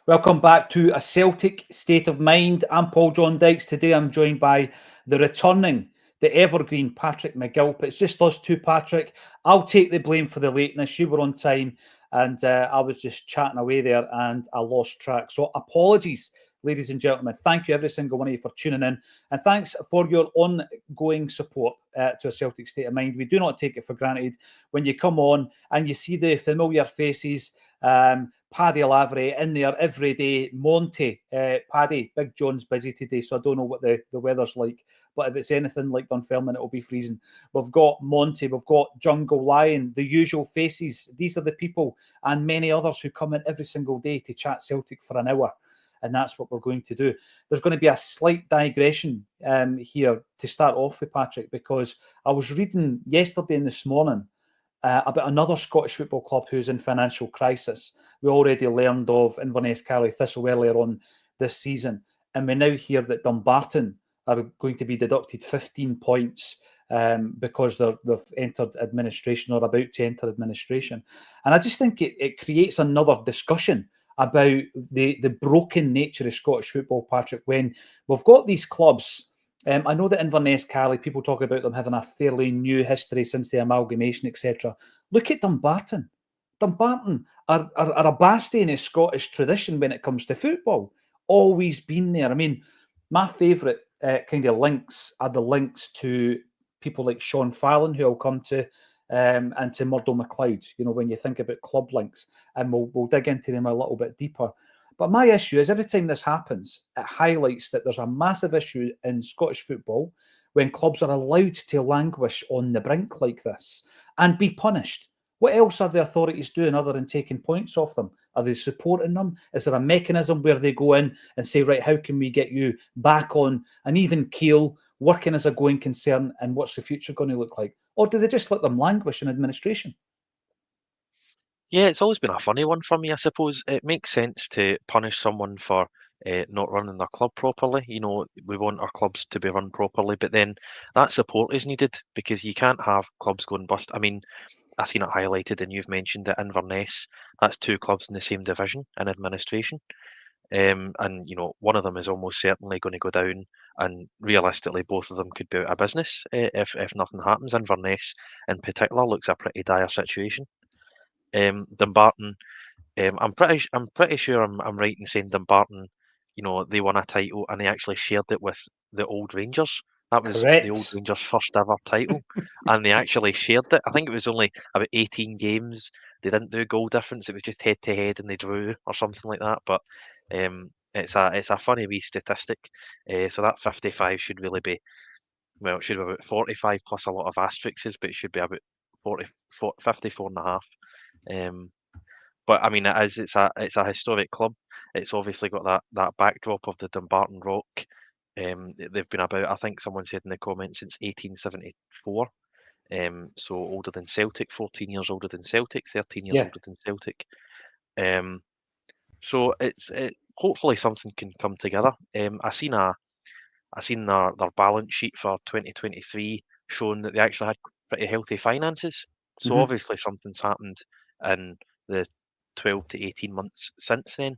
Welcome back to A Celtic State of Mind. I'm Paul John Dykes. Today I'm joined by the returning, the evergreen Patrick McGill. But it's just us two, Patrick. I'll take the blame for the lateness. You were on time and I was just chatting away there and I lost track. So apologies, ladies and gentlemen. Thank you, every single one of you, for tuning in. And thanks for your ongoing support to A Celtic State of Mind. We do not take it for granted when you come on and you see the familiar faces. Paddy Lavery in there every day. Monty, Paddy, Big John's busy today, so I don't know what the weather's like. But if it's anything like Dunfermline, it'll be freezing. We've got Monty, we've got Jungle Lion, the usual faces. These are the people and many others who come in every single day to chat Celtic for an hour. And that's what we're going to do. There's going to be a slight digression here to start off with, Patrick, because I was reading yesterday and this morning about another Scottish football club who's in financial crisis. We already learned of Inverness, Caley, Thistle earlier on this season, and we now hear that Dumbarton are going to be deducted 15 points because they've entered administration or about to enter administration. And I just think it creates another discussion about the broken nature of Scottish football, Patrick, when we've got these clubs. I know that Inverness, Caley, people talk about them having a fairly new history since the amalgamation, etc. Look at Dumbarton. Dumbarton are a bastion of Scottish tradition when it comes to football. Always been there. I mean, my favourite kind of links are the links to people like Sean Fallon, who I'll come to, and to Murdo MacLeod, you know, when you think about club links. And we'll dig into them a little bit deeper. But my issue is every time this happens, it highlights that there's a massive issue in Scottish football when clubs are allowed to languish on the brink like this and be punished. What else are the authorities doing other than taking points off them? Are they supporting them? Is there a mechanism where they go in and say, right, how can we get you back on an even keel, working as a going concern, and what's the future going to look like? Or do they just let them languish in administration? Yeah, it's always been a funny one for me, I suppose. It makes sense to punish someone for not running their club properly. You know, we want our clubs to be run properly, but then that support is needed because you can't have clubs going bust. I mean, I've seen it highlighted, and you've mentioned it, Inverness. That's two clubs in the same division in administration. And, you know, one of them is almost certainly going to go down, and realistically, both of them could be out of business if nothing happens. Inverness, in particular, looks a pretty dire situation. Dumbarton, I'm pretty sure I'm right in saying Dumbarton, you know, they won a title and they actually shared it with the old Rangers. That was the old Correct. Rangers' first ever title, and they actually shared it. I think it was only about 18 games. They didn't do goal difference. It was just head to head, and they drew or something like that. But it's a funny wee statistic. So that 55 should really be, well, it should be about 45 plus a lot of asterisks, but it should be about 54 and a half. Um, but I mean, it's a historic club. It's obviously got that backdrop of the Dumbarton Rock. They've been about, I think someone said in the comments, since 1874. So older than Celtic, 14 years older than Celtic, 13 years Yeah. older than Celtic. Um, so hopefully something can come together. I seen their balance sheet for 2023 showing that they actually had pretty healthy finances. So Mm-hmm. obviously something's happened in the 12 to 18 months since then,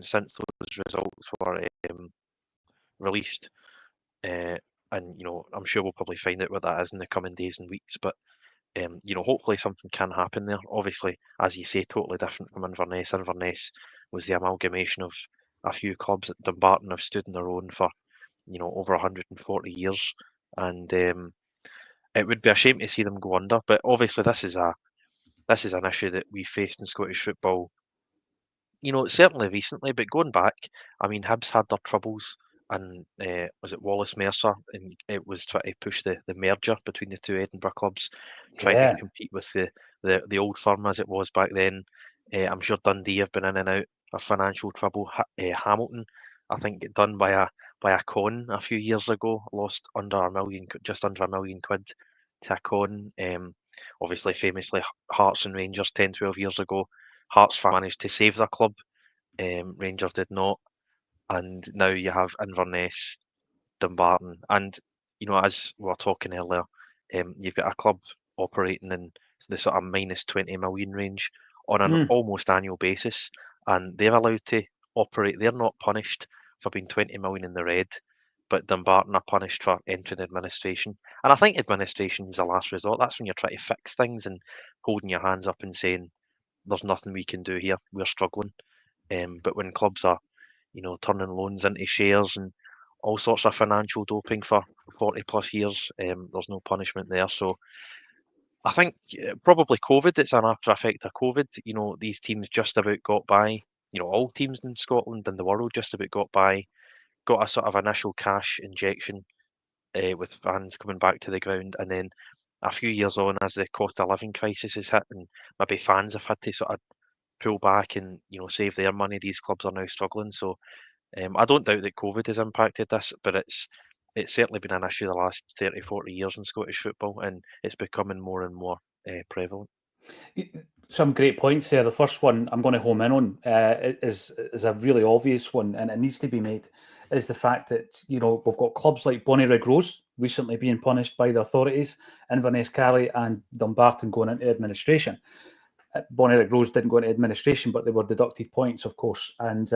since those results were released. Uh, and, you know, I'm sure we'll probably find out what that is in the coming days and weeks. But, you know, hopefully something can happen there. Obviously, as you say, totally different from Inverness. Inverness was the amalgamation of a few clubs that Dumbarton have stood on their own for, you know, over 140 years. And it would be a shame to see them go under. But obviously, this is an issue that we faced in Scottish football, you know, certainly recently, but going back, I mean, Hibs had their troubles, and was it Wallace Mercer? And it was trying to push the merger between the two Edinburgh clubs, trying to Yeah. compete with the old firm as it was back then. I'm sure Dundee have been in and out of financial trouble. Hamilton, I think, got done by a con a few years ago, lost just under £1 million to a con. Obviously, famously, Hearts and Rangers 10, 12 years ago. Hearts managed to save their club. Rangers did not, and now you have Inverness, Dumbarton, and you know, as we were talking earlier, you've got a club operating in the sort of minus 20 million range on an Mm. almost annual basis, and they're allowed to operate. They're not punished for being 20 million in the red, but Dumbarton are punished for entering administration. And I think administration is the last resort. That's when you're trying to fix things and holding your hands up and saying, there's nothing we can do here, we're struggling. But when clubs are, turning loans into shares and all sorts of financial doping for 40 plus years, there's no punishment there. So I think probably COVID, it's an after effect of COVID. These teams just about got by. All teams in Scotland and the world just about got by, got a sort of initial cash injection with fans coming back to the ground. And then a few years on, as the cost of living crisis has hit and maybe fans have had to sort of pull back and, save their money, these clubs are now struggling. So I don't doubt that COVID has impacted this, but it's certainly been an issue the last 30, 40 years in Scottish football, and it's becoming more and more prevalent. Some great points there. The first one I'm going to home in on is a really obvious one, and it needs to be made, is the fact that, we've got clubs like Bonnyrigg Rose recently being punished by the authorities, Inverness Cally and Dumbarton going into administration. Bonnyrigg Rose didn't go into administration, but they were deducted points, of course, and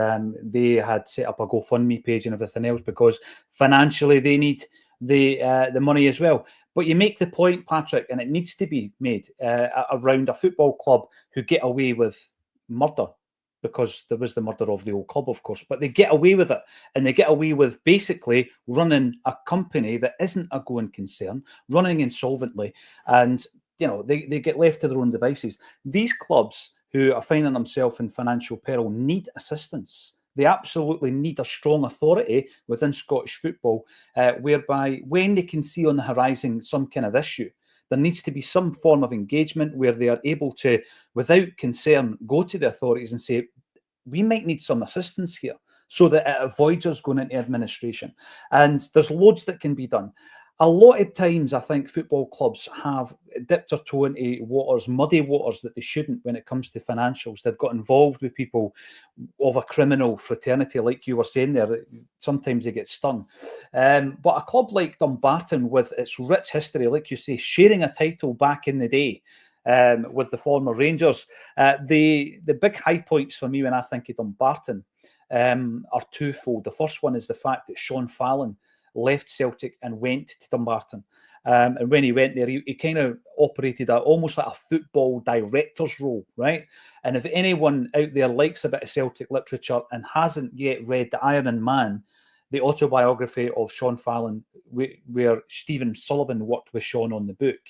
they had set up a GoFundMe page and everything else because financially they need the money as well. But you make the point, Patrick, and it needs to be made around a football club who get away with murder, because there was the murder of the old club, of course, but they get away with it, and they get away with basically running a company that isn't a going concern, running insolvently, and they get left to their own devices. These clubs who are finding themselves in financial peril need assistance. They absolutely need a strong authority within Scottish football, whereby when they can see on the horizon some kind of issue, there needs to be some form of engagement where they are able to, without concern, go to the authorities and say, we might need some assistance here, so that it avoids us going into administration. And there's loads that can be done. A lot of times, I think football clubs have dipped their toe into muddy waters that they shouldn't when it comes to financials. They've got involved with people of a criminal fraternity, like you were saying there. Sometimes they get stung. But a club like Dumbarton, with its rich history, like you say, sharing a title back in the day with the former Rangers, the big high points for me when I think of Dumbarton are twofold. The first one is the fact that Sean Fallon left Celtic and went to Dumbarton. And when he went there, he kind of operated almost like a football director's role, right? And if anyone out there likes a bit of Celtic literature and hasn't yet read The Iron Man, the autobiography of Sean Fallon, where Stephen Sullivan worked with Sean on the book,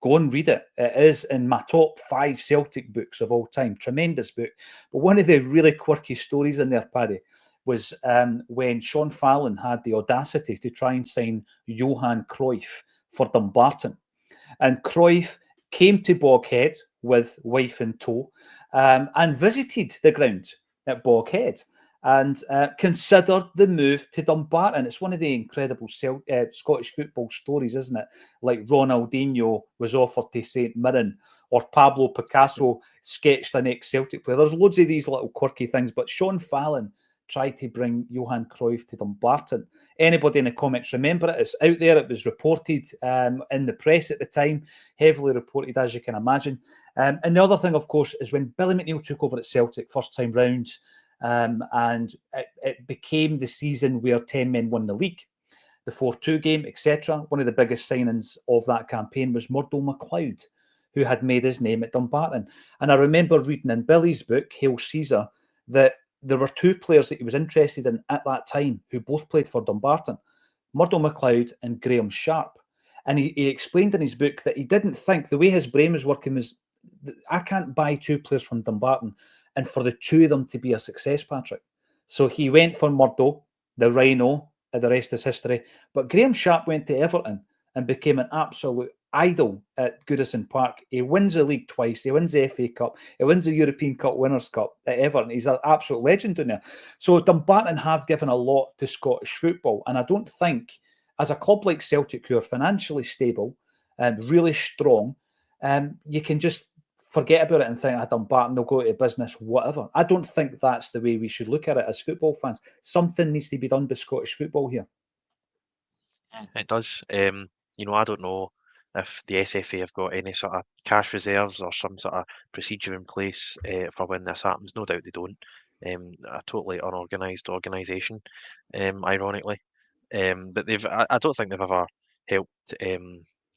go and read it. It is in my top 5 Celtic books of all time. Tremendous book. But one of the really quirky stories in there, Paddy, was when Sean Fallon had the audacity to try and sign Johan Cruyff for Dumbarton. And Cruyff came to Boghead with wife in tow and visited the ground at Boghead and considered the move to Dumbarton. It's one of the incredible Scottish football stories, isn't it? Like Ronaldinho was offered to St Mirren, or Pablo Picasso sketched an ex-Celtic player. There's loads of these little quirky things, but Sean Fallon tried to bring Johan Cruyff to Dumbarton. Anybody in the comments remember it? It's out there. It was reported in the press at the time, heavily reported, as you can imagine. And the other thing, of course, is when Billy McNeill took over at Celtic first time round, and it became the season where 10 men won the league, the 4-2 game, etc. One of the biggest signings of that campaign was Murdo MacLeod, who had made his name at Dumbarton. And I remember reading in Billy's book, Hail Caesar, that there were 2 players that he was interested in at that time who both played for Dumbarton, Murdo MacLeod and Graham Sharp. And he explained in his book that he didn't think, the way his brain was working was, I can't buy 2 players from Dumbarton and for the 2 of them to be a success, Patrick. So he went for Murdo, the Rhino, and the rest is history. But Graham Sharp went to Everton and became an absolute idol at Goodison Park. He wins the league twice. He wins the FA Cup. He wins the European Cup Winners' Cup at Everton. He's an absolute legend in there. So Dumbarton have given a lot to Scottish football. And I don't think, as a club like Celtic, who are financially stable and really strong, you can just forget about it and think, Dumbarton, they'll go to business, whatever. I don't think that's the way we should look at it as football fans. Something needs to be done by Scottish football here. It does. I don't know if the SFA have got any sort of cash reserves or some sort of procedure in place for when this happens. No doubt they don't. a totally unorganised organisation, ironically. But I don't think they've ever helped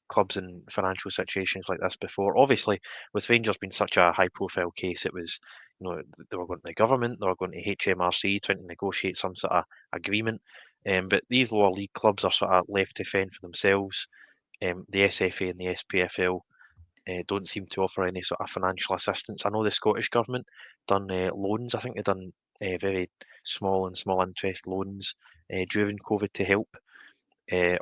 clubs in financial situations like this before. Obviously, with Rangers being such a high-profile case, it was, they were going to the government, they were going to HMRC trying to negotiate some sort of agreement. But these lower league clubs are sort of left to fend for themselves. The SFA and the SPFL don't seem to offer any sort of financial assistance. I know the Scottish government done loans. I think they've done very small interest loans during COVID to help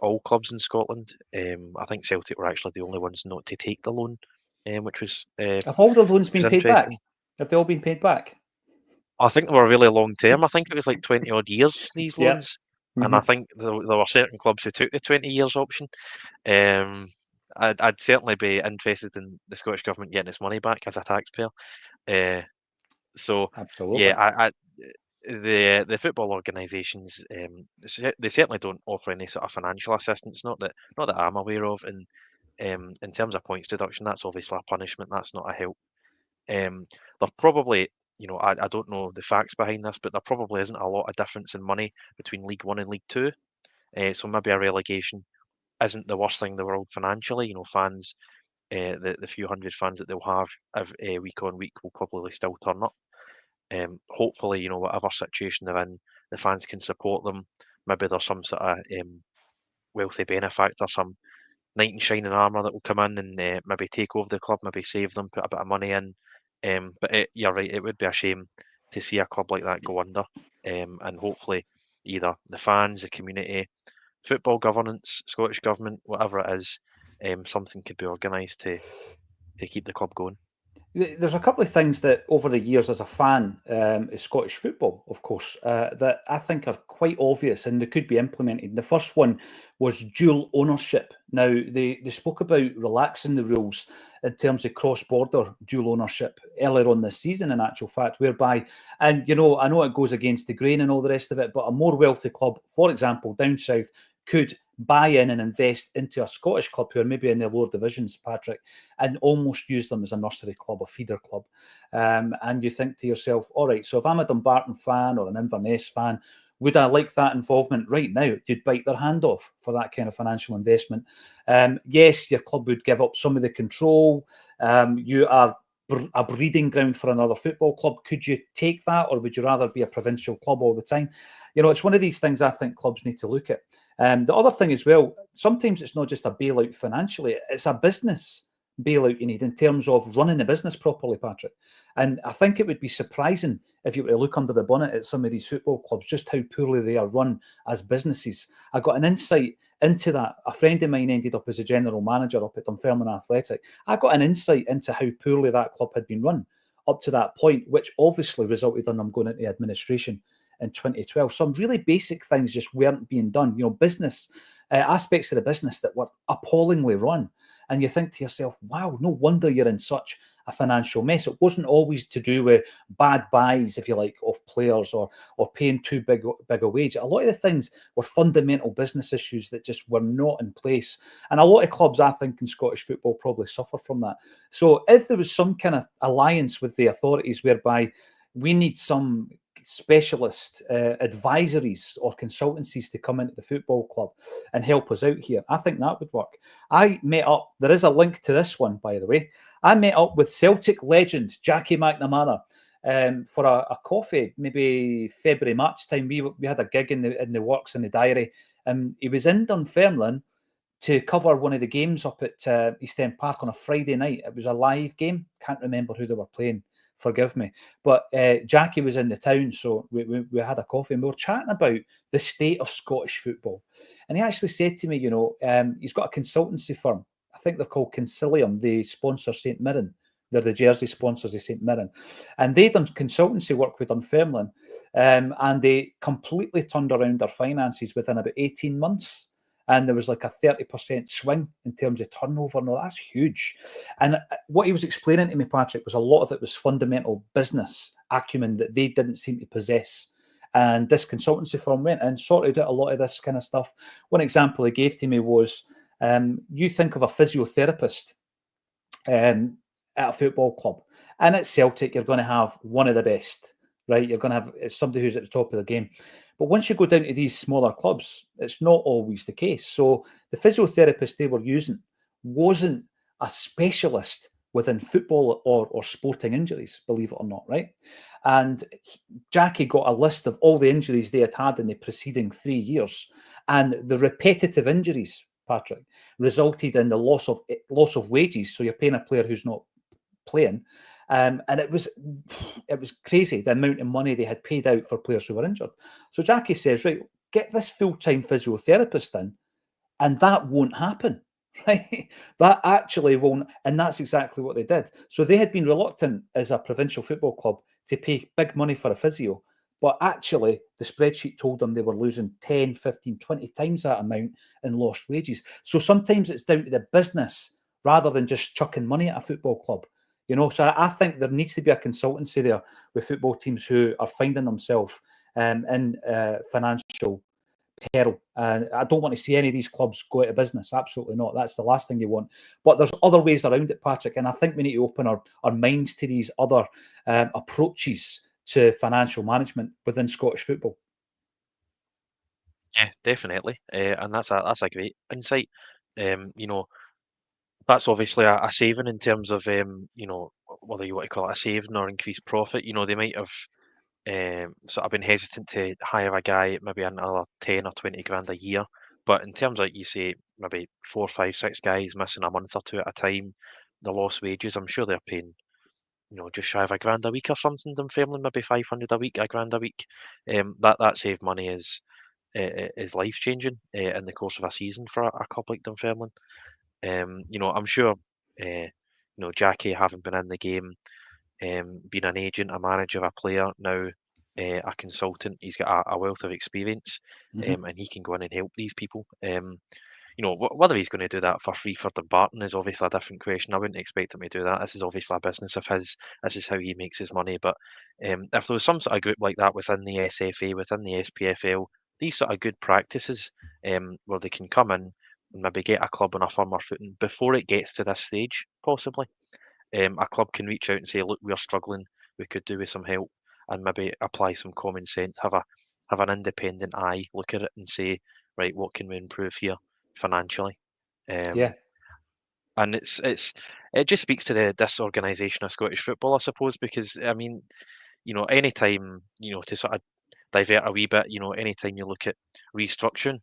all clubs in Scotland. I think Celtic were actually the only ones not to take the loan, which was Have all the loans been paid back? interesting. Have they all been paid back? I think they were really long term. I think it was like 20 odd years, these Yeah. loans. And I think there were certain clubs who took the 20 years option. I'd certainly be interested in the Scottish government getting its money back as a taxpayer. So Absolutely. yeah, the football organisations they certainly don't offer any sort of financial assistance, not that I'm aware of. And in terms of points deduction, that's obviously a punishment. That's not a help. There probably, I don't know the facts behind this, but there probably isn't a lot of difference in money between League One and League Two. So maybe a relegation isn't the worst thing in the world financially. Fans, the few hundred fans that they'll have week on week will probably still turn up. Hopefully, whatever situation they're in, the fans can support them. Maybe there's some sort of wealthy benefactor, some knight in shining armour that will come in and maybe take over the club, maybe save them, put a bit of money in. But you're right, it would be a shame to see a club like that go under. And hopefully, either the fans, the community, football governance, Scottish government, whatever it is, something could be organised to keep the club going. There's a couple of things that over the years as a fan of Scottish football, of course, that I think are quite obvious and they could be implemented. The first one was dual ownership. Now, they spoke about relaxing the rules in terms of cross-border dual ownership earlier on this season, in actual fact, whereby, and I know it goes against the grain and all the rest of it, but a more wealthy club, for example, down south, could buy in and invest into a Scottish club who are maybe in the lower divisions, Patrick, and almost use them as a nursery club, a feeder club. And you think to yourself, all right, so if I'm a Dumbarton fan or an Inverness fan, would I like that involvement right now? You'd bite their hand off for that kind of financial investment. Yes, your club would give up some of the control. You are a breeding ground for another football club. Could you take that, or would you rather be a provincial club all the time? It's one of these things I think clubs need to look at. The other thing as well, sometimes it's not just a bailout financially, it's a business bailout you need in terms of running the business properly, Patrick. And I think it would be surprising if you were to look under the bonnet at some of these football clubs, just how poorly they are run as businesses. I got an insight into that. A friend of mine ended up as a general manager up at Dunfermline Athletic. I got an insight into how poorly that club had been run up to that point, which obviously resulted in them going into administration in 2012. Some really basic things just weren't being done. Business aspects of the business that were appallingly run. And you think to yourself, wow, no wonder you're in such a financial mess. It wasn't always to do with bad buys, if you like, of players or paying too big a wage. A lot of the things were fundamental business issues that just were not in place. And a lot of clubs, I think, in Scottish football probably suffer from that. So if there was some kind of alliance with the authorities whereby we need some specialist advisories or consultancies to come into the football club and help us out here, I think that would work. I met up, there is a link to this one, by the way. I met up with Celtic legend Jackie McNamara for a coffee, maybe February, March time. We had a gig in the works, in the diary, and he was in Dunfermline to cover one of the games up at East End Park on a Friday night. It was a live game. Can't remember who they were playing. Forgive me. But Jackie was in the town, so we had a coffee and we were chatting about the state of Scottish football. And he actually said to me, he's got a consultancy firm. I think they're called Concilium. They sponsor St Mirren. They're the jersey sponsors of St Mirren. And they done consultancy work with Dunfermline, and they completely turned around their finances within about 18 months. And there was like a 30% swing in terms of turnover. No, that's huge. And what he was explaining to me, Patrick, was a lot of it was fundamental business acumen that they didn't seem to possess. And this consultancy firm went and sorted out a lot of this kind of stuff. One example he gave to me was, you think of a physiotherapist at a football club. And at Celtic, you're going to have one of the best, right? You're going to have somebody who's at the top of the game. But once you go down to these smaller clubs, it's not always the case. So the physiotherapist they were using wasn't a specialist within football or sporting injuries, believe it or not, right? And Jackie got a list of all the injuries they had in the preceding 3 years, and the repetitive injuries, Patrick, resulted in the loss of wages. So you're paying a player who's not playing, and it was crazy the amount of money they had paid out for players who were injured. So Jackie says, right, get this full-time physiotherapist in, and that won't happen. Right, that actually won't, and that's exactly what they did. So they had been reluctant as a provincial football club to pay big money for a physio, but actually the spreadsheet told them they were losing 10, 15, 20 times that amount in lost wages. So sometimes it's down to the business rather than just chucking money at a football club. So I think there needs to be a consultancy there with football teams who are finding themselves in financial peril. And I don't want to see any of these clubs go out of business. Absolutely not. That's the last thing you want. But there's other ways around it, Patrick. And I think we need to open our minds to these other approaches to financial management within Scottish football. Yeah, definitely. And that's a great insight. That's obviously a saving in terms of, whether you want to call it a saving or increased profit. They might have sort of been hesitant to hire a guy at maybe another 10 or 20 grand a year. But in terms of, you say, maybe 4, 5, 6 guys missing a month or two at a time, the lost wages, I'm sure they're paying, just shy of a grand a week or something, Dunfermline, maybe 500 a week, a grand a week. That saved money is life changing in the course of a season for a club like Dunfermline. I'm sure, Jackie, having been in the game, being an agent, a manager, a player, now a consultant, he's got a wealth of experience, and he can go in and help these people. Whether he's going to do that for free for Dumbarton is obviously a different question. I wouldn't expect him to do that. This is obviously a business of his. This is how he makes his money. But if there was some sort of group like that within the SFA, within the SPFL, these sort of good practices, where they can come in and maybe get a club on a firmer footing before it gets to this stage, possibly. A club can reach out and say, look, we're struggling, we could do with some help, and maybe apply some common sense, have an independent eye, look at it and say, right, what can we improve here financially? Yeah. And it just speaks to the disorganisation of Scottish football, I suppose, because any time, to sort of divert a wee bit, anytime you look at restructuring,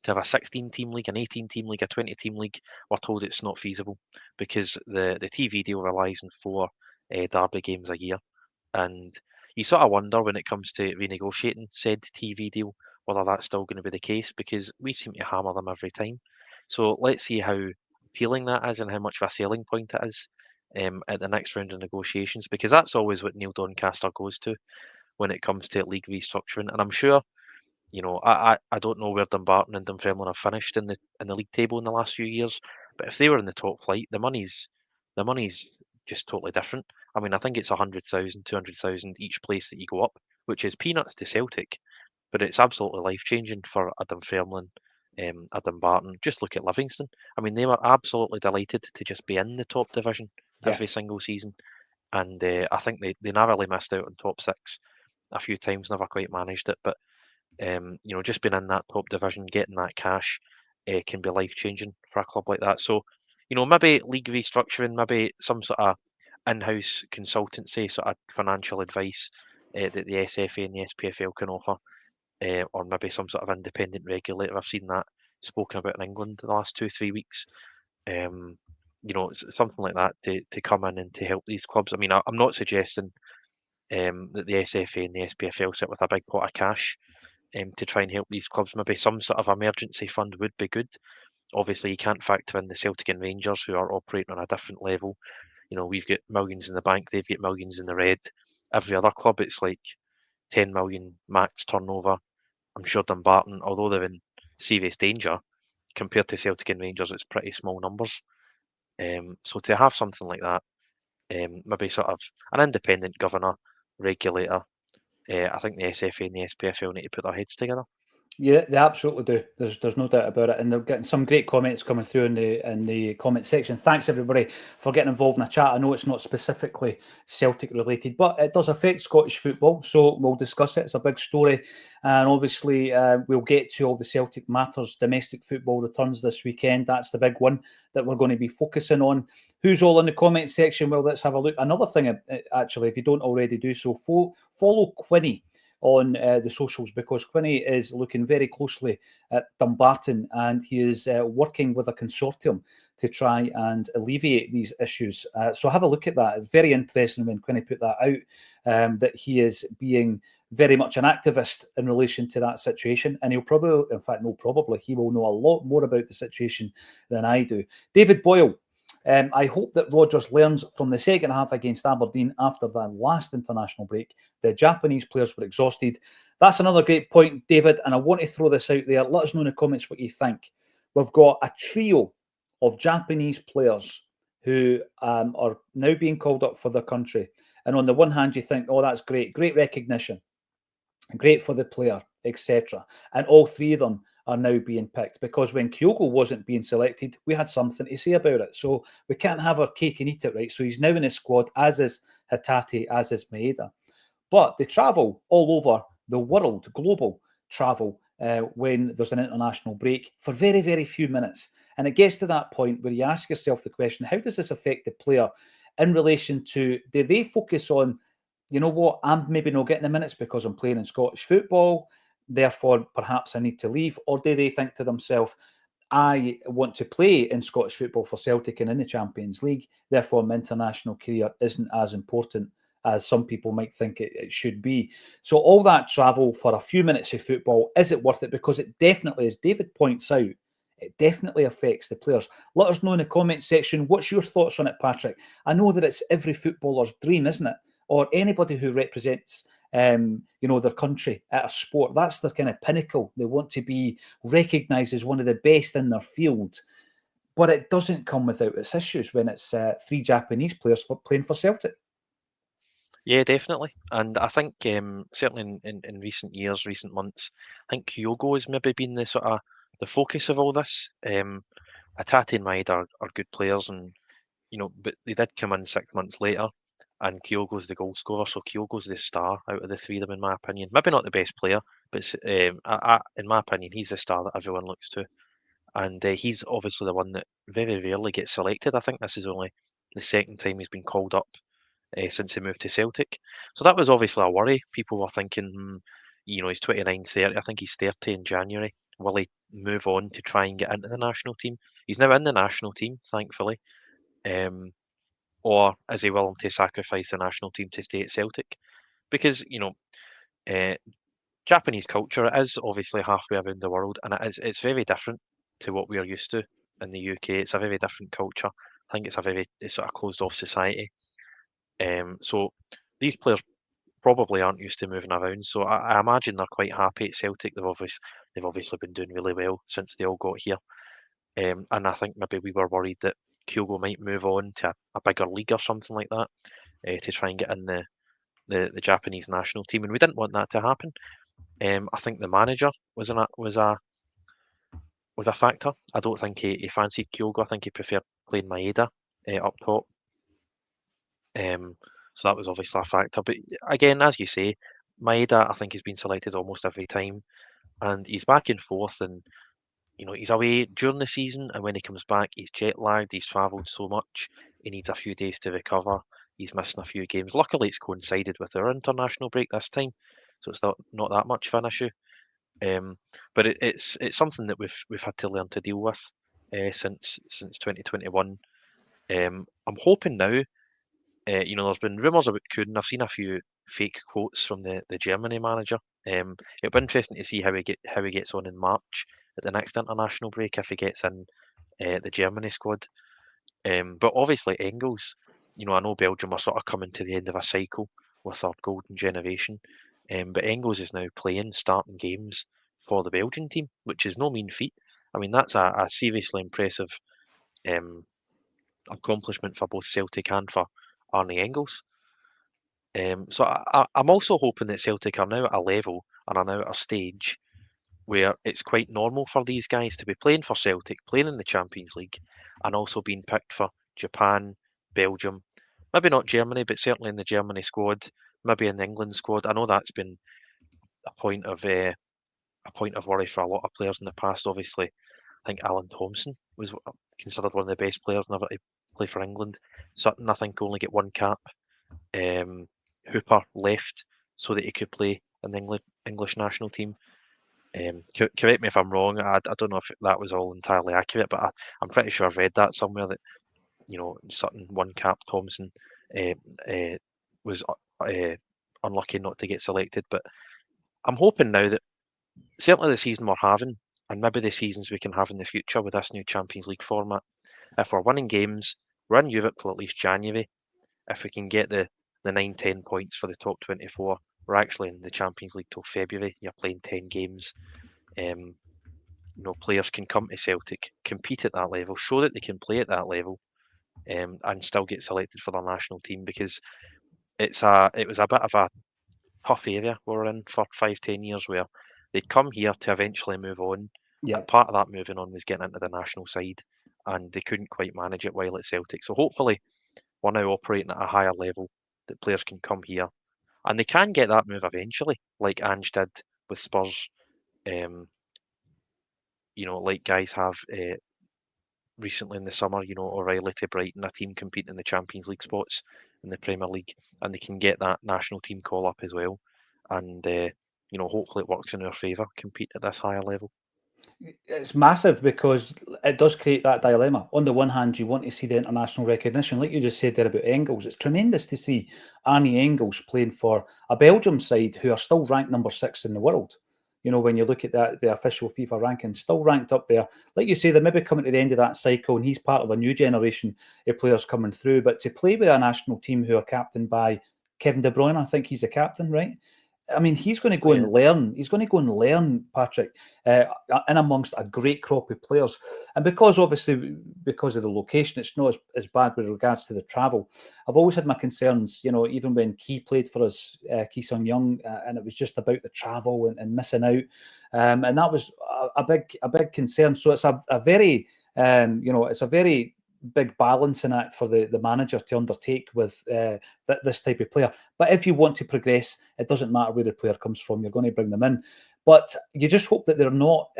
to have a 16-team league, an 18-team league, a 20-team league, we're told it's not feasible because the TV deal relies on 4 derby games a year. And you sort of wonder when it comes to renegotiating said TV deal, whether that's still going to be the case, because we seem to hammer them every time. So let's see how appealing that is and how much of a selling point it is at the next round of negotiations, because that's always what Neil Doncaster goes to when it comes to league restructuring. And I'm sure, I don't know where Dumbarton and Dunfermline have finished in the league table in the last few years, but if they were in the top flight, the money's just totally different. I mean, I think it's 100,000, 200,000 each place that you go up, which is peanuts to Celtic, but it's absolutely life changing for a Dunfermline, a Dumbarton. Just look at Livingston. I mean, they were absolutely delighted to just be in the top division every single season, and I think they narrowly missed out on top 6 a few times, never quite managed it, but. Just being in that top division, getting that cash can be life changing for a club like that. So, maybe league restructuring, maybe some sort of in-house consultancy, sort of financial advice that the SFA and the SPFL can offer, or maybe some sort of independent regulator. I've seen that spoken about in England the last 2-3 weeks. Something like that to come in and to help these clubs. I mean, I'm not suggesting that the SFA and the SPFL sit with a big pot of cash to try and help these clubs. Maybe some sort of emergency fund would be good. Obviously, you can't factor in the Celtic and Rangers, who are operating on a different level. We've got millions in the bank, they've got millions in the red. Every other club, it's like 10 million max turnover. I'm sure Dumbarton, although they're in serious danger, compared to Celtic and Rangers, it's pretty small numbers. So to have something like that, maybe sort of an independent governor, regulator, I think the SFA and the SPFL need to put their heads together. Yeah, they absolutely do. There's no doubt about it, and they're getting some great comments coming through in the comment section. Thanks everybody for getting involved in the chat. I know it's not specifically Celtic related, but it does affect Scottish football, so we'll discuss it. It's a big story, and obviously we'll get to all the Celtic matters. Domestic football returns this weekend. That's the big one that we're going to be focusing on. Who's all in the comment section? Well, let's have a look. Another thing, actually, if you don't already do so, follow Quinny on the socials, because Quinny is looking very closely at Dumbarton, and he is working with a consortium to try and alleviate these issues. So have a look at that. It's very interesting when Quinny put that out, that he is being very much an activist in relation to that situation. And he'll probably, in fact, no, probably, he will know a lot more about the situation than I do. David Boyle. I hope that Rodgers learns from the second half against Aberdeen after that last international break. The Japanese players were exhausted. That's another great point, David, and I want to throw this out there. Let us know in the comments what you think. We've got a trio of Japanese players who are now being called up for their country. And on the one hand, you think, oh, that's great recognition, great for the player, etc. And all three of them are now being picked, because when Kyogo wasn't being selected, we had something to say about it. So we can't have our cake and eat it, right? So he's now in his squad, as is Hatate, as is Maeda. But they travel all over the world, global travel, when there's an international break for very, very few minutes. And it gets to that point where you ask yourself the question, how does this affect the player in relation to, do they focus on, you know what, I'm maybe not getting the minutes because I'm playing in Scottish football, therefore perhaps I need to leave? Or do they think to themselves, I want to play in Scottish football for Celtic and in the Champions League, therefore my international career isn't as important as some people might think it should be. So all that travel for a few minutes of football, is it worth it? Because it definitely, as David points out, it definitely affects the players. Let us know in the comment section, what's your thoughts on it, Patrick? I know that it's every footballer's dream, isn't it? Or anybody who represents their country at a sport. That's their kind of pinnacle. They want to be recognised as one of the best in their field. But it doesn't come without its issues when it's three Japanese players playing for Celtic. Yeah, definitely. And I think certainly in recent years, recent months, I think Kyogo has maybe been the sort of the focus of all this. Hatate and Maeda are good players, and but they did come in 6 months later, and Kyogo's the goal scorer, so Kyogo's the star out of the three of them, in my opinion. Maybe not the best player, but in my opinion, he's the star that everyone looks to. And he's obviously the one that very rarely gets selected. I think this is only the second time he's been called up since he moved to Celtic. So that was obviously a worry. People were thinking, he's 29, 30. I think he's 30 in January. Will he move on to try and get into the national team? He's now in the national team, thankfully. Or is he willing to sacrifice the national team to stay at Celtic? Because, Japanese culture is obviously halfway around the world, and it's very different to what we are used to in the UK. It's a very different culture. I think it's sort of closed off society. So these players probably aren't used to moving around. So I imagine they're quite happy at Celtic. They've obviously been doing really well since they all got here. And I think maybe we were worried that Kyogo might move on to a bigger league or something like that to try and get in the Japanese national team, and we didn't want that to happen. I think the manager was a factor. I don't think he fancied Kyogo. I think he preferred playing Maeda up top. So that was obviously a factor. But again, as you say, Maeda, I think he's been selected almost every time, and he's back and forth, and he's away during the season, and when he comes back, he's jet lagged. He's travelled so much, he needs a few days to recover. He's missing a few games. Luckily, it's coincided with our international break this time, so it's not that much of an issue. But it's something that we've had to learn to deal with since 2021. I'm hoping now. There's been rumours about Kühn. I've seen a few fake quotes from the Germany manager. It'll be interesting to see how he gets on in March at the next international break, if he gets in the Germany squad. But obviously Engels, I know Belgium are sort of coming to the end of a cycle with our golden generation. But Engels is now starting games for the Belgian team, which is no mean feat. I mean, that's a seriously impressive accomplishment for both Celtic and for Arne Engels. So I'm also hoping that Celtic are now at a level and are now at a stage where it's quite normal for these guys to be playing for Celtic, playing in the Champions League, and also being picked for Japan, Belgium, maybe not Germany, but certainly in the Germany squad, maybe in the England squad. I know that's been a point of worry for a lot of players in the past. Obviously, I think Alan Thompson was considered one of the best players never to play for England. Sutton, I think, only get one cap. Hooper left so that he could play in the English national team. Correct me if I'm wrong. I don't know if that was all entirely accurate, but I'm pretty sure I've read that somewhere that Sutton one cap, Thompson was unlucky not to get selected. But I'm hoping now that certainly the season we're having, and maybe the seasons we can have in the future with this new Champions League format, if we're winning games, we're in Europe till at least January. If we can get the 9-10 points for the top 24, we're actually in the Champions League till February. You're playing 10 games. Players can come to Celtic, compete at that level, show that they can play at that level, and still get selected for their national team, because it was a bit of a tough area we're in for 5-10 years, where they'd come here to eventually move on. Yeah. And part of that moving on was getting into the national side, and they couldn't quite manage it while at Celtic. So hopefully we're now operating at a higher level that players can come here, and they can get that move eventually, like Ange did with Spurs. Like guys have recently in the summer, O'Reilly to Brighton, a team competing in the Champions League spots in the Premier League, and they can get that national team call up as well. And hopefully it works in our favour, compete at this higher level. It's massive because it does create that dilemma. On the one hand, you want to see the international recognition, like you just said there about Engels. It's tremendous to see Arnie Engels playing for a Belgium side who are still ranked number 6 in the world. When you look at that, the official FIFA ranking, still ranked up there. Like you say, they're maybe coming to the end of that cycle, and he's part of a new generation of players coming through. But to play with a national team who are captained by Kevin De Bruyne, I think he's a captain, right? I mean, he's going to go and learn. He's going to go and learn, Patrick, in amongst a great crop of players. And because of the location, it's not as bad with regards to the travel. I've always had my concerns, even when Key played for us, Ki Sung-young, and it was just about the travel and missing out. And that was a big concern. So it's a very, it's a very big balancing act for the manager to undertake with this type of player. But if you want to progress, it doesn't matter where the player comes from, you're going to bring them in. But you just hope that they're not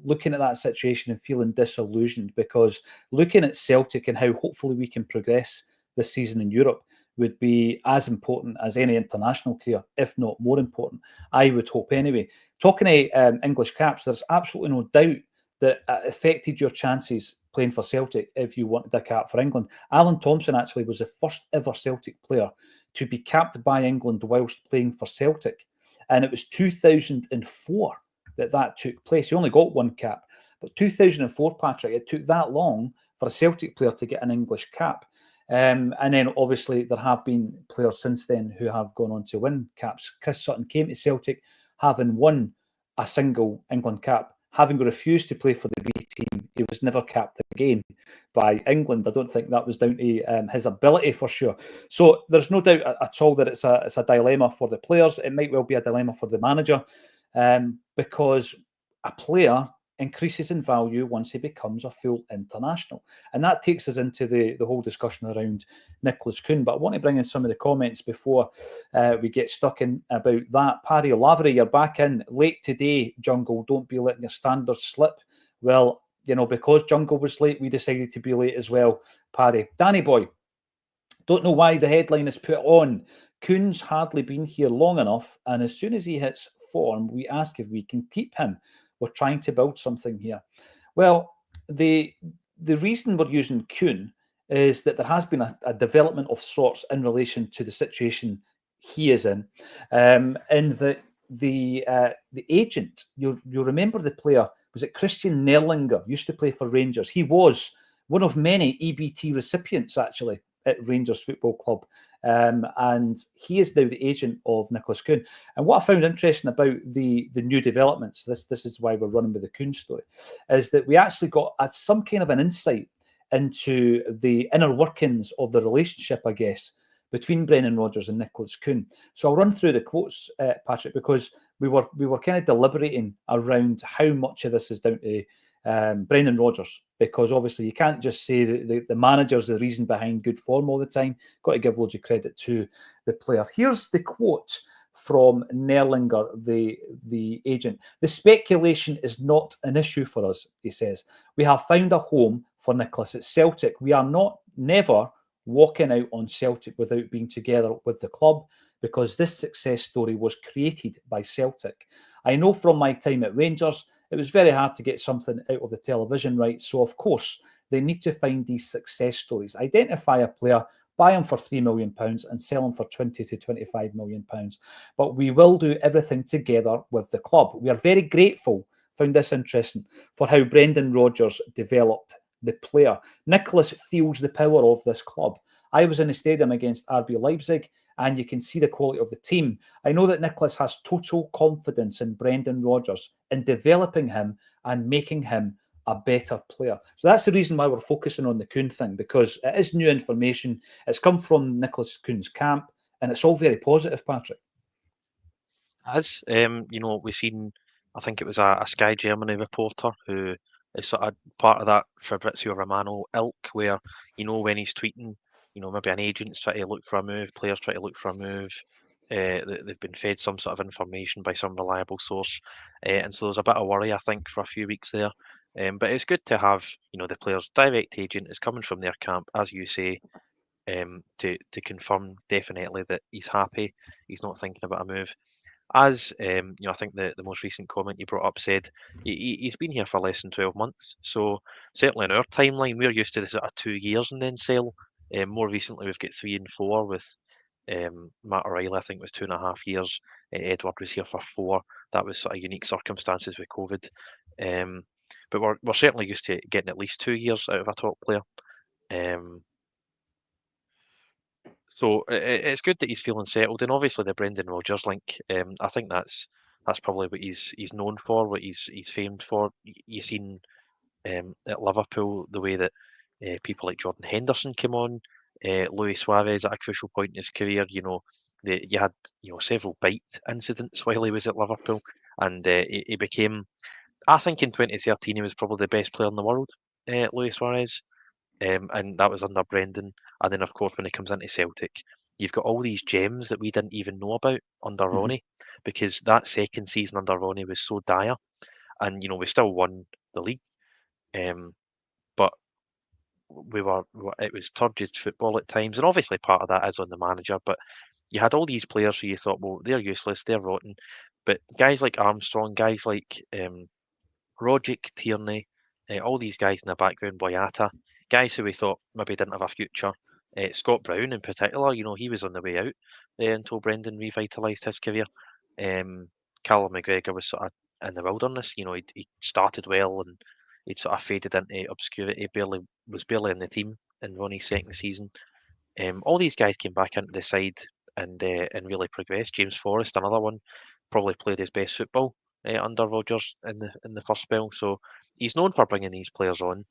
looking at that situation and feeling disillusioned, because looking at Celtic and how hopefully we can progress this season in Europe would be as important as any international career, if not more important, I would hope anyway. Talking to English caps, there's absolutely no doubt that affected your chances playing for Celtic if you wanted a cap for England. Alan Thompson actually was the first ever Celtic player to be capped by England whilst playing for Celtic. And it was 2004 that took place. He only got one cap. But 2004, Patrick, it took that long for a Celtic player to get an English cap. And then obviously there have been players since then who have gone on to win caps. Chris Sutton came to Celtic having won a single England cap. Having refused to play for the B team, he was never capped again by England. I don't think that was down to his ability, for sure. So there's no doubt at all that it's a dilemma for the players. It might well be a dilemma for the manager, because a player increases in value once he becomes a full international. And that takes us into the whole discussion around Nicolas Kühn. But I want to bring in some of the comments before we get stuck in about that. Paddy Lavery, you're back in late today, Jungle. Don't be letting your standards slip. Well, because Jungle was late, we decided to be late as well, Paddy. Danny Boy, don't know why the headline is put on. Kühn's hardly been here long enough, and as soon as he hits form, we ask if we can keep him. We're trying to build something here. Well, the reason we're using Kühn is that there has been a development of sorts in relation to the situation he is in, and that the agent, you'll remember the player, was it Christian Nerlinger, used to play for Rangers. He was one of many EBT recipients actually at Rangers Football Club. And he is now the agent of Nicolas Kühn. And what I found interesting about the new developments, this is why we're running with the Kühn story, is that we actually got some kind of an insight into the inner workings of the relationship, I guess, between Brendan Rodgers and Nicolas Kühn. So I'll run through the quotes, Patrick, because we were kind of deliberating around how much of this is down to Brendan Rodgers, because obviously you can't just say the manager's the reason behind good form all the time. Got to give loads of credit to the player. Here's the quote from Nerlinger, the agent. The speculation is not an issue for us, he says. We have found a home for Nicolas at Celtic. We are never walking out on Celtic without being together with the club, because this success story was created by Celtic. I know from my time at Rangers, it was very hard to get something out of the television rights. So, of course, they need to find these success stories, identify a player, buy him for £3 million and sell him for £20 to £25 million. But we will do everything together with the club. We are very grateful, found this interesting, for how Brendan Rodgers developed the player. Nicolas feels the power of this club. I was in the stadium against RB Leipzig, and you can see the quality of the team. I know that Nicolas has total confidence in Brendan Rodgers in developing him and making him a better player. So that's the reason why we're focusing on the Kühn thing, because it is new information. It's come from Nicolas Kühn's camp, and it's all very positive, Patrick. As we've seen, I think it was a Sky Germany reporter who is sort of part of that Fabrizio Romano ilk, where when he's tweeting, maybe an agent's trying to look for a move, players try to look for a move. They've been fed some sort of information by some reliable source, and so there's a bit of worry, I think, for a few weeks there. But it's good to have the player's direct agent is coming from their camp, as you say, to confirm definitely that he's happy, he's not thinking about a move. As I think the most recent comment you brought up said he's been here for less than 12 months. So certainly in our timeline, we're used to this sort of 2 years and then sell. More recently, we've got 3 and 4 with Matt O'Reilly. I think was 2.5 years. Edward was here for 4. That was sort of unique circumstances with COVID. But we're certainly used to getting at least 2 years out of a top player. So it's good that he's feeling settled, and obviously the Brendan Rodgers link. I think that's probably what he's known for, what he's famed for. You've seen at Liverpool the way that people like Jordan Henderson came on, Luis Suarez at a crucial point in his career. You had several bite incidents while he was at Liverpool, and he became. I think in 2013 he was probably the best player in the world, Luis Suarez. And that was under Brendan. And then, of course, when he comes into Celtic, you've got all these gems that we didn't even know about under Ronnie, because that second season under Ronnie was so dire. And, we still won the league. But it was turgid football at times. And obviously part of that is on the manager. But you had all these players who you thought, well, they're useless, they're rotten. But guys like Armstrong, guys like Rogic, Tierney, all these guys in the background, Boyata, guys who we thought maybe didn't have a future. Scott Brown in particular, he was on the way out until Brendan revitalised his career. Callum McGregor was sort of in the wilderness. He started well and he'd sort of faded into obscurity. Was barely in the team in Ronnie's second season. All these guys came back into the side and really progressed. James Forrest, another one, probably played his best football under Rodgers in the first spell. So he's known for bringing these players on,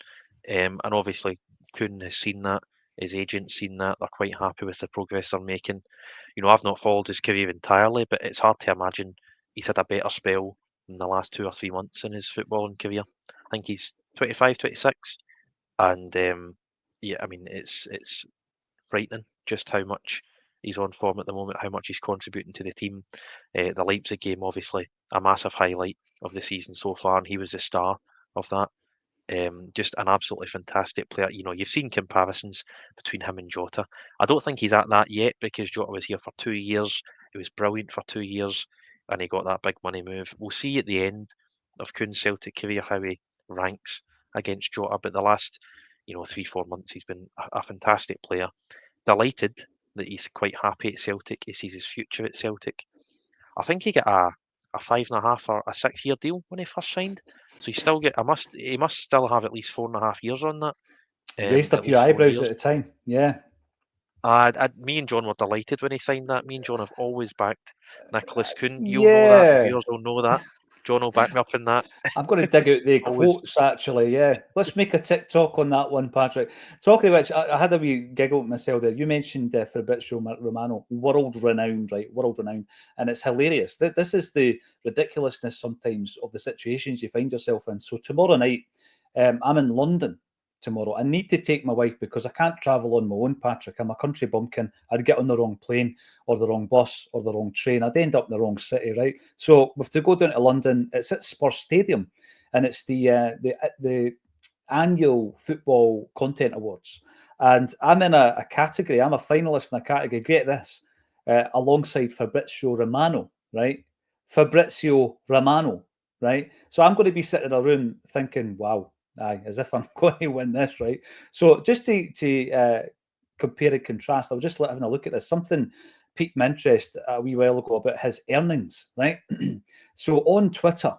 and obviously Kühn has seen that. His agent's seen that. They're quite happy with the progress they're making. I've not followed his career entirely, but it's hard to imagine he's had a better spell in the last 2 or 3 months in his footballing career. I think he's 25, 26, and yeah, I mean it's frightening just how much he's on form at the moment, how much he's contributing to the team. The Leipzig game, obviously, a massive highlight of the season so far, and he was the star of that. Just an absolutely fantastic player. You've seen comparisons between him and Jota. I don't think he's at that yet because Jota was here for 2 years. He was brilliant for 2 years, and he got that big money move. We'll see at the end of Kühn's Celtic career how he ranks against Jota, but the last 3-4 months he's been a fantastic player. Delighted that he's quite happy at Celtic. He sees his future at Celtic. I think he got a 5.5 or a 6 year deal when he first signed. So he must still have at least 4.5 years on that. Raised a few eyebrows at the time, yeah. Me and John were delighted when he signed that. Me and John have always backed Nicolas Kühn. You'll Yeah. know that. The viewers will know that. John will back me up in that. I'm going to dig out the Always. quotes, actually, yeah. Let's make a TikTok on that one, Patrick. Talking of which, I had a wee giggle at myself there. You mentioned Fabrizio Romano, world-renowned, right? World-renowned. And it's hilarious. This is the ridiculousness sometimes of the situations you find yourself in. So tomorrow night, I'm in London tomorrow. I need to take my wife because I can't travel on my own, Patrick. I'm a country bumpkin. I'd get on the wrong plane or the wrong bus or the wrong train. I'd end up in the wrong city, right? So we have to go down to London. It's at Spurs Stadium, and it's the annual football content awards. And I'm in a category. I'm a finalist in a category. Get this, alongside Fabrizio Romano, right? Fabrizio Romano, right? So I'm going to be sitting in a room thinking, wow, aye, as if I'm going to win this, right? So just to compare and contrast, I was just having a look at this. Something piqued my interest a wee while ago about his earnings, right? So on Twitter,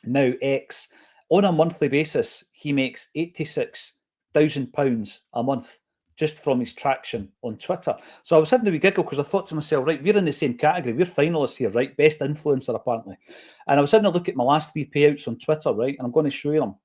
now X, on a monthly basis, he makes £86,000 a month just from his traction on Twitter. So I was having a wee giggle because I thought to myself, right, we're in the same category. We're finalists here, right? Best influencer, apparently. And I was having a look at my last 3 payouts on Twitter, right? And I'm going to show you them.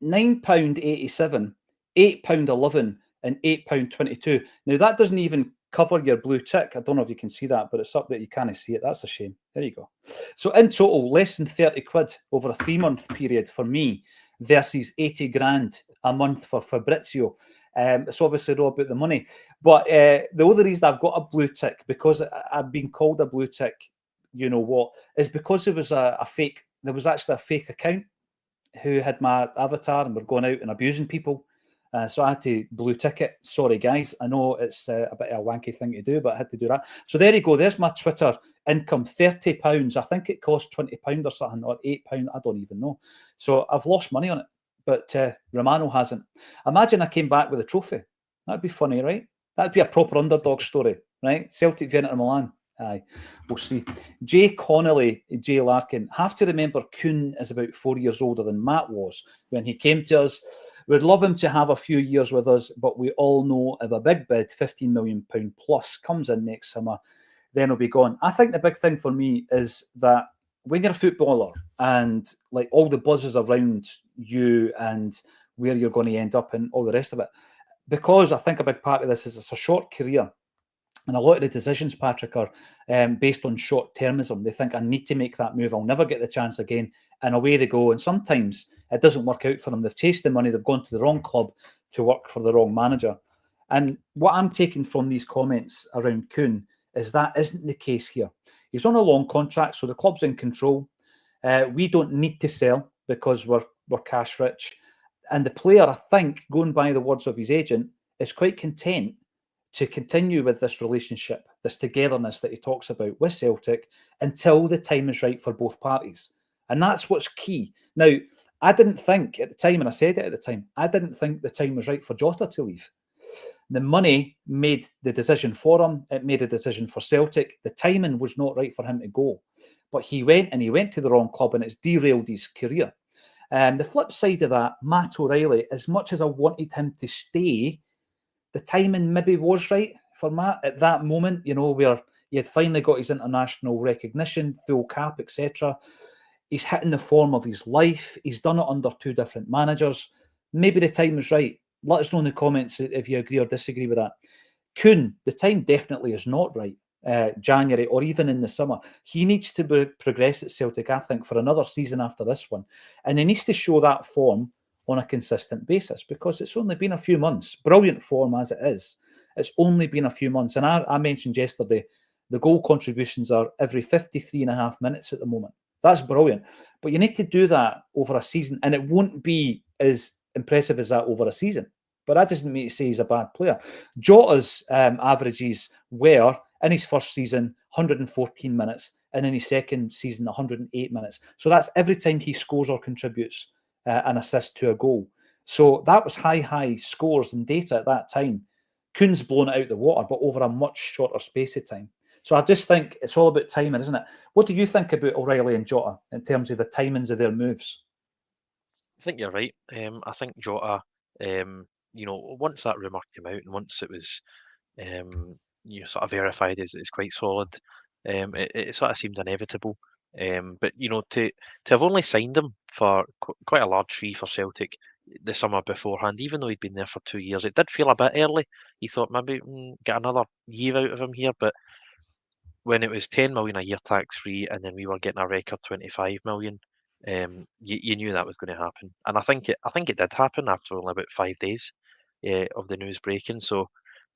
£9.87, £8.11, and £8.22. Now, that doesn't even cover your blue tick. I don't know if you can see that, but it's up there. You can't see it. That's a shame. There you go. So in total, less than 30 quid over a 3-month period for me versus 80 grand a month for Fabrizio. It's obviously all about the money. But the other reason I've got a blue tick, because I've been called a blue tick, you know what, is because there was a fake, there was actually a fake account who had my avatar and were going out and abusing people. So I had to blue tick it. Sorry, guys. I know it's a bit of a wanky thing to do, but I had to do that. So there you go. There's my Twitter income, £30. I think it cost £20 or something, or £8. I don't even know. So I've lost money on it, but Romano hasn't. Imagine I came back with a trophy. That'd be funny, right? That'd be a proper underdog story, right? Celtic v Inter Milan. Aye, we'll see. Jay Connolly, Jay Larkin, have to remember Kühn is about 4 years older than Matt was when he came to us. We'd love him to have a few years with us, but we all know if a big bid, £15 million plus, comes in next summer, then he'll be gone. I think the big thing for me is that when you're a footballer and like all the buzzes around you and where you're going to end up and all the rest of it, because I think a big part of this is it's a short career. And a lot of the decisions, Patrick, are based on short-termism. They think, I need to make that move. I'll never get the chance again. And away they go. And sometimes it doesn't work out for them. They've chased the money. They've gone to the wrong club to work for the wrong manager. And what I'm taking from these comments around Kühn is that isn't the case here. He's on a long contract, so the club's in control. We don't need to sell because we're cash rich. And the player, I think, going by the words of his agent, is quite content to continue with this relationship, this togetherness that he talks about with Celtic until the time is right for both parties. And that's what's key. Now, I didn't think at the time, and I said it at the time, I didn't think the time was right for Jota to leave. The money made the decision for him. It made a decision for Celtic. The timing was not right for him to go. But he went to the wrong club and it's derailed his career. The flip side of that, Matt O'Reilly, as much as I wanted him to stay, the timing maybe was right for Matt at that moment, you know, where he had finally got his international recognition, full cap, etc. He's hitting the form of his life. He's done it under 2 different managers. Maybe the time was right. Let us know in the comments if you agree or disagree with that. Kühn, the time definitely is not right. January or even in the summer. He needs to progress at Celtic, I think, for another season after this one. And he needs to show that form on a consistent basis because it's only been a few months. Brilliant form as it is. It's only been a few months. And I mentioned yesterday, the goal contributions are every 53.5 minutes at the moment. That's brilliant. But you need to do that over a season. And it won't be as impressive as that over a season. But that doesn't mean to say he's a bad player. Jota's averages were, in his first season, 114 minutes. And in his second season, 108 minutes. So that's every time he scores or contributes an assist to a goal. So that was high scores and data at that time. Kühn's blown it out the water, but over a much shorter space of time. So I just think it's all about timing, isn't it? What do you think about O'Reilly and Jota in terms of the timings of their moves? I think you're right. I think Jota, you know, once that rumour came out and once it was, you know, sort of verified as quite solid, it sort of seemed inevitable But to have only signed him for quite a large fee for Celtic the summer beforehand, even though he'd been there for 2 years, it did feel a bit early. You thought maybe get another year out of him here, but when it was 10 million a year tax free, and then we were getting a record 25 million, you knew that was going to happen, and I think it did happen after only about 5 days of the news breaking. So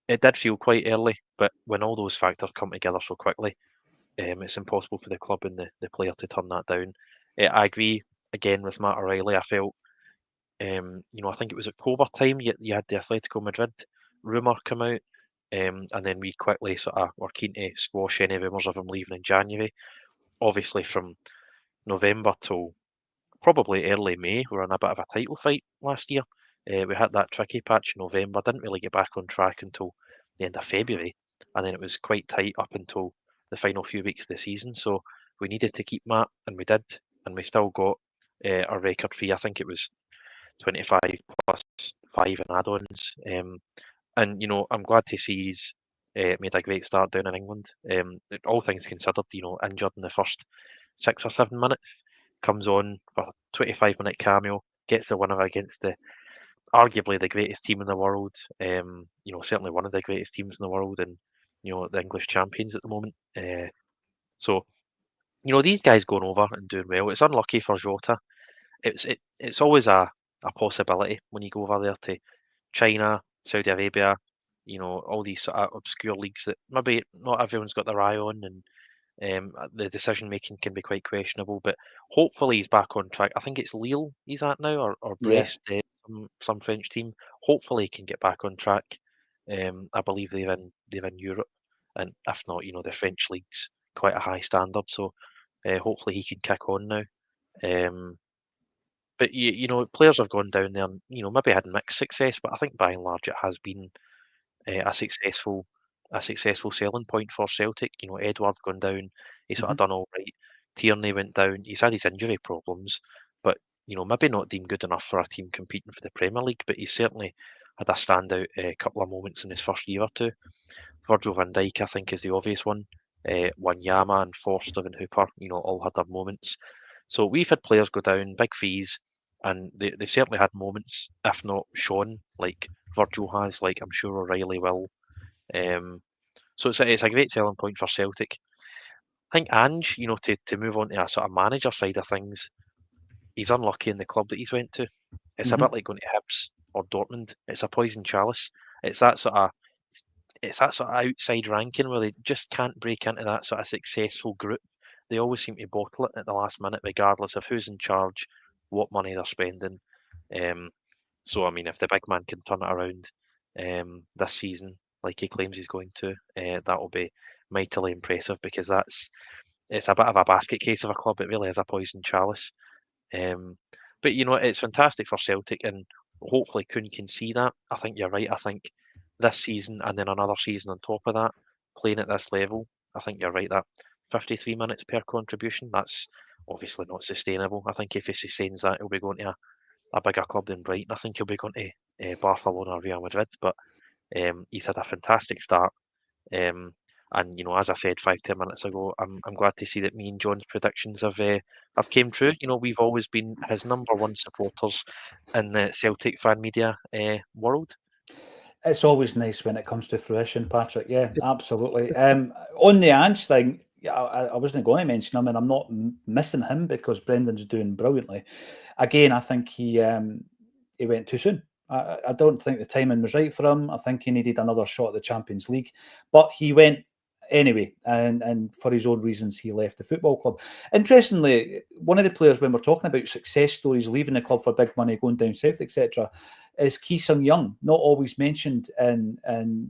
it did feel quite early, but when all those factors come together so quickly, it's impossible for the club and the player to turn that down. I agree again with Matt O'Reilly. I felt, I think it was October time, you had the Atletico Madrid rumour come out, and then we quickly sort of were keen to squash any rumours of him leaving in January. Obviously, from November till probably early May, we were in a bit of a title fight last year. We had that tricky patch in November, didn't really get back on track until the end of February, and then it was quite tight up until the final few weeks of the season. So we needed to keep Matt, and we did, and we still got our record fee. I think it was 25 plus 5 in add-ons. And I'm glad to see he's made a great start down in England. All things considered, injured in the first 6 or 7 minutes, comes on for a 25-minute cameo, gets the winner against arguably the greatest team in the world. Certainly one of the greatest teams in the world, and the English champions at the moment. So these guys going over and doing well. It's unlucky for Jota. It's always a possibility when you go over there to China, Saudi Arabia, all these sort of obscure leagues that maybe not everyone's got their eye on, and the decision making can be quite questionable. But hopefully he's back on track. I think it's Lille he's at now, or Brest, some French team. Hopefully he can get back on track. I believe they're in Europe, and if not, the French league's quite a high standard. So hopefully he can kick on now. But players have gone down there and maybe had mixed success, but I think by and large it has been a successful selling point for Celtic. Edward gone down, he sort of done all right. Tierney went down. He's had his injury problems, but maybe not deemed good enough for a team competing for the Premier League. But he's certainly had a standout couple of moments in his first year or two. Virgil van Dijk, I think, is the obvious one. Wanyama and Forster and Hooper, all had their moments. So we've had players go down, big fees, and they've certainly had moments, if not shone, like Virgil has, like I'm sure O'Reilly will. So it's a great selling point for Celtic. I think Ange, to move on to a sort of manager side of things, he's unlucky in the club that he's went to. It's a bit like going to Hibs or Dortmund. It's a poison chalice. It's that sort of outside ranking where they just can't break into that sort of successful group. They always seem to bottle it at the last minute, regardless of who's in charge, what money they're spending. So, I mean, if the big man can turn it around this season, like he claims he's going to, that will be mightily impressive, because it's a bit of a basket case of a club. It really is a poison chalice. But it's fantastic for Celtic, and hopefully Kühn can see that. I think you're right. I think this season and then another season on top of that, playing at this level, I think you're right that 53 minutes per contribution, that's obviously not sustainable. I think if he sustains that, he'll be going to a bigger club than Brighton. I think he'll be going to Barcelona or Real Madrid. But he's had a fantastic start. And as I said 5-10 minutes ago, I'm glad to see that me and John's predictions have came true. We've always been his number one supporters in the Celtic fan media world. It's always nice when it comes to fruition, Patrick. Yeah, absolutely. On the Ange thing, I wasn't going to mention him, and I'm not missing him because Brendan's doing brilliantly. Again, I think he went too soon. I don't think the timing was right for him. I think he needed another shot at the Champions League, but he went anyway, and for his own reasons, he left the football club. Interestingly, one of the players, when we're talking about success stories, leaving the club for big money, going down south, etc., is Ki Sung-young, not always mentioned in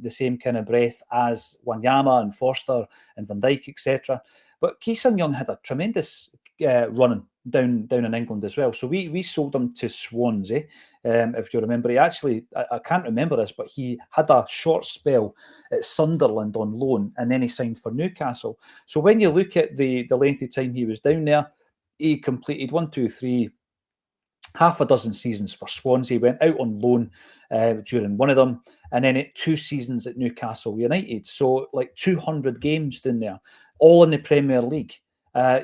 the same kind of breath as Wanyama and Forster and Van Dijk, etc. But Ki Sung-young had a tremendous running down in England as well. So we sold him to Swansea, if you remember. He actually, I can't remember this, but he had a short spell at Sunderland on loan, and then he signed for Newcastle. So when you look at the length of time he was down there, he completed half a dozen seasons for Swansea, went out on loan during one of them, and then 2 seasons at Newcastle United. So like 200 games down there, all in the Premier League.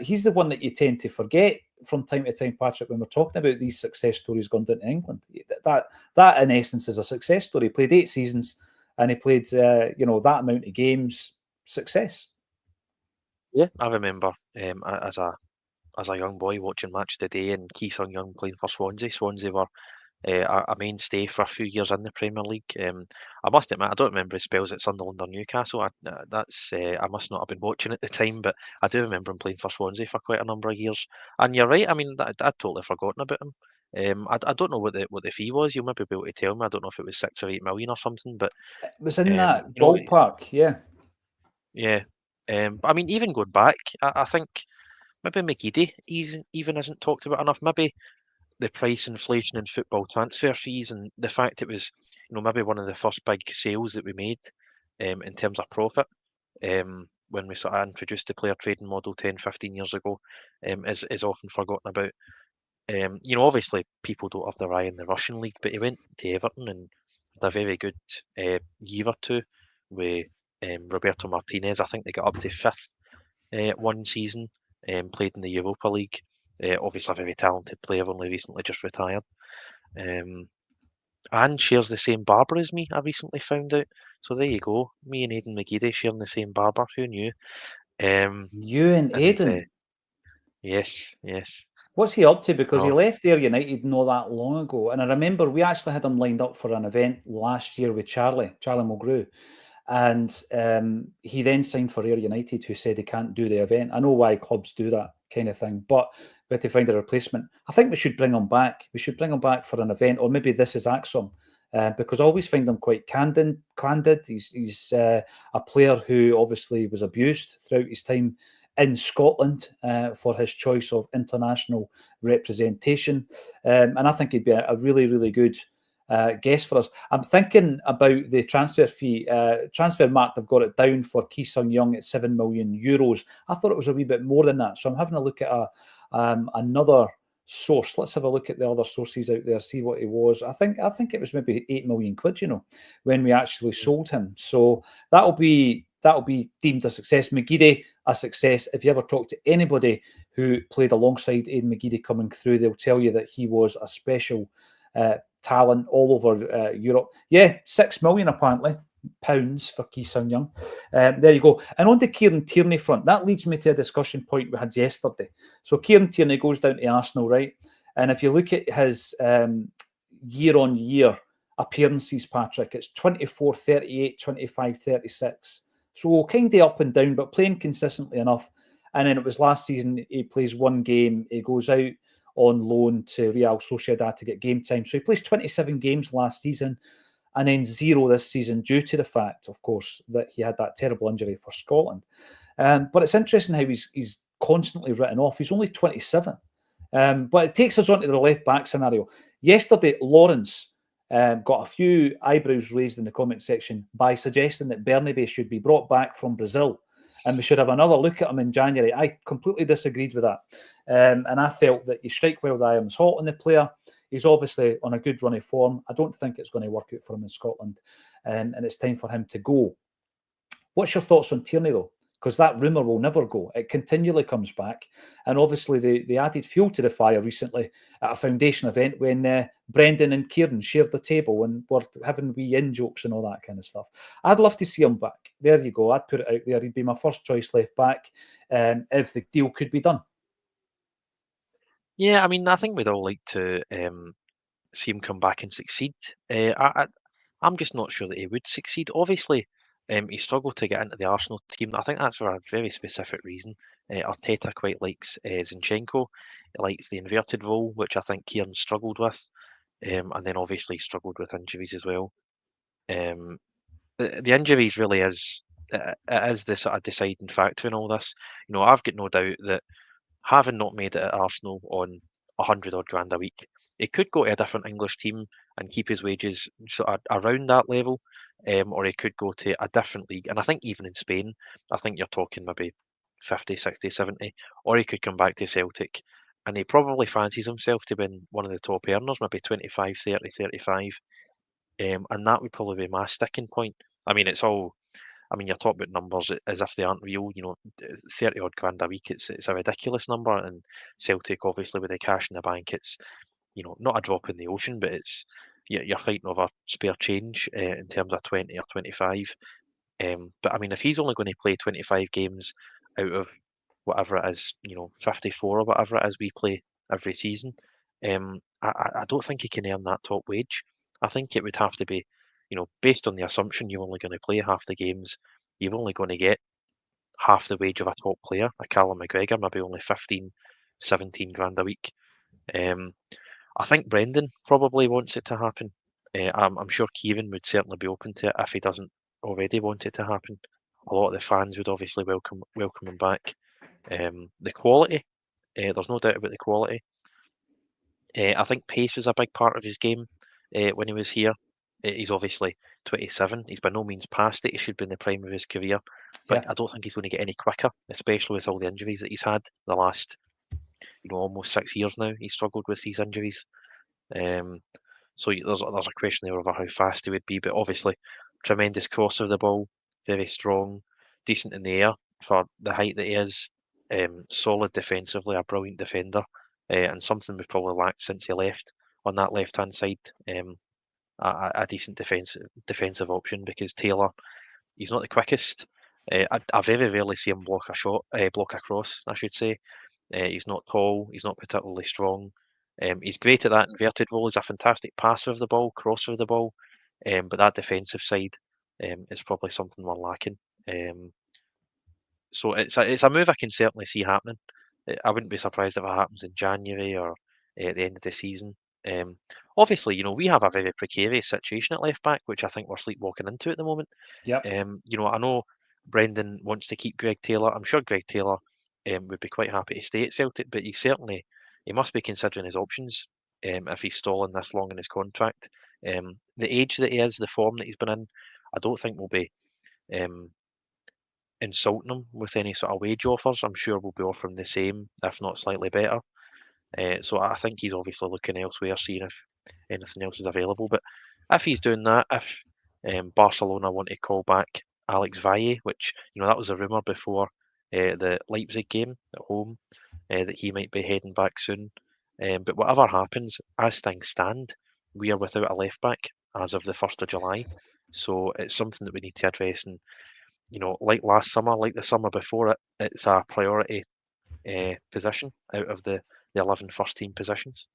He's the one that you tend to forget from time to time, Patrick, when we're talking about these success stories going down to England. That in essence is a success story. He played 8 seasons and he played that amount of games. Success. Yeah, I remember as a young boy watching Match Today and Ki Sung Young playing for Swansea. Swansea were a mainstay for a few years in the Premier League. I must admit, I don't remember his spells at Sunderland or Newcastle. I must not have been watching at the time, but I do remember him playing for Swansea for quite a number of years. And you're right. I mean, I'd totally forgotten about him. I don't know what the fee was. You'll maybe be able to tell me. I don't know if it was 6 or 8 million or something, but It was in that you know, ballpark, yeah. yeah. But I mean, even going back, I think maybe McGeady even isn't talked about enough. Maybe the price inflation in football transfer fees and the fact it was, maybe one of the first big sales that we made in terms of profit when we sort of introduced the player trading model 10, 15 years ago is often forgotten about. Obviously people don't have their eye in the Russian league, but he went to Everton and had a very good year or two with Roberto Martinez. I think they got up to 5th one season, played in the Europa League. Obviously a very talented player, only recently just retired. And shares the same barber as me, I recently found out. So there you go. Me and Aidan McGeady sharing the same barber. Who knew? You and Aidan. Yes, yes. What's he up to? Because he Oh, left Ayr United not that long ago. And I remember we actually had him lined up for an event last year with Charlie Mulgrew. And he then signed for Ayr United, who said he can't do the event. I know why clubs do that kind of thing, but we had to find a replacement. I think we should bring him back. We should bring him back for an event, or maybe this is Acsom, because I always find him quite candid. He's a player who obviously was abused throughout his time in Scotland for his choice of international representation. And I think he'd be a really, really good guest for us. I'm thinking about the transfer fee. Transfer Markt have got it down for Ki Sung Young at €7 million. I thought it was a wee bit more than that. So I'm having a look at another source. Let's have a look at the other sources out there, see what he was. I think it was maybe £8 million, when we actually sold him. So that'll be deemed a success. McGeady, a success. If you ever talk to anybody who played alongside Aidan McGeady coming through, they'll tell you that he was a special talent all over Europe. Yeah, £6 million apparently pounds for Ki Sung Young. There you go. And on the Kieran Tierney front, that leads me to a discussion point we had yesterday. So Kieran Tierney goes down to Arsenal, right? And if you look at his year-on-year appearances, Patrick, it's 24, 38, 25, 36. So kind of up and down, but playing consistently enough. And then it was last season, he plays one game, he goes out on loan to Real Sociedad to get game time. So he plays 27 games last season and then 0 this season due to the fact, of course, that he had that terrible injury for Scotland. But it's interesting how he's constantly written off. He's only 27. But it takes us on to the left-back scenario. Yesterday, Lawrence got a few eyebrows raised in the comment section by suggesting that Bernabe should be brought back from Brazil and we should have another look at him in January. I completely disagreed with that. And I felt that you strike while the iron's hot on the player. He's obviously on a good run of form. I don't think it's going to work out for him in Scotland. And it's time for him to go. What's your thoughts on Tierney, though? Because that rumour will never go. It continually comes back. And obviously they added fuel to the fire recently at a foundation event when Brendan and Kieran shared the table and were having wee in-jokes and all that kind of stuff. I'd love to see him back. There you go. I'd put it out there. He'd be my first choice left back if the deal could be done. yeah. I mean, I think we'd all like to see him come back and succeed. I'm just not sure that he would succeed. Obviously, he struggled to get into the Arsenal team. I think that's for a very specific reason. Arteta quite likes Zinchenko. He likes the inverted role, which I think Kieran struggled with, and then obviously struggled with injuries as well. The injuries really is the sort of deciding factor in all this. I've got no doubt that having not made it at Arsenal on 100 odd grand a week, he could go to a different English team and keep his wages sort of around that level, or he could go to a different league. And I think even in Spain, I think you're talking maybe 50, 60, 70, or he could come back to Celtic and he probably fancies himself to be one of the top earners, maybe 25, 30, 35. And that would probably be my sticking point. I mean, it's all I mean, you're talking about numbers as if they aren't real. 30 odd grand a week. It's a ridiculous number. And Celtic, obviously, with the cash in the bank, it's not a drop in the ocean, but you're fighting over spare change in terms of 20 or 25. But I mean, if he's only going to play 25 games out of whatever it is, 54 or whatever it is we play every season, I don't think he can earn that top wage. I think it would have to be, based on the assumption you're only going to play half the games, you're only going to get half the wage of a top player, a Callum McGregor, maybe only 15, 17 grand a week. I think Brendan probably wants it to happen. I'm sure Kieran would certainly be open to it if he doesn't already want it to happen. A lot of the fans would obviously welcome him back. The quality, there's no doubt about the quality. I think pace was a big part of his game when he was here. He's obviously 27. He's by no means past it. He should be in the prime of his career. But I don't think he's going to get any quicker, especially with all the injuries that he's had the last, almost 6 years now. He's struggled with these injuries. So there's a question there over how fast he would be. But obviously, tremendous cross of the ball, very strong, decent in the air for the height that he is. Solid defensively, a brilliant defender. And something we've probably lacked since he left on that left-hand side. A decent defensive option, because Taylor, he's not the quickest. I very rarely see him block a cross, I should say. He's not tall. He's not particularly strong. He's great at that inverted role. He's a fantastic passer of the ball, crosser of the ball. But that defensive side is probably something we're lacking. So it's a move I can certainly see happening. I wouldn't be surprised if it happens in January or at the end of the season. Obviously, we have a very precarious situation at left back, which I think we're sleepwalking into at the moment. Yep. I know Brendan wants to keep Greg Taylor. I'm sure Greg Taylor would be quite happy to stay at Celtic, but he must be considering his options if he's stalling this long in his contract. The age that he is, the form that he's been in, I don't think will be insulting him with any sort of wage offers. I'm sure we'll be offering the same, if not slightly better. So I think he's obviously looking elsewhere, seeing if anything else is available. But if he's doing that, if Barcelona want to call back Alex Valle, which that was a rumour before the Leipzig game at home, that he might be heading back soon. But whatever happens, as things stand, we are without a left back as of the 1st of July. So it's something that we need to address. And like last summer, like the summer before it, it's a priority position out of the 11 first team positions.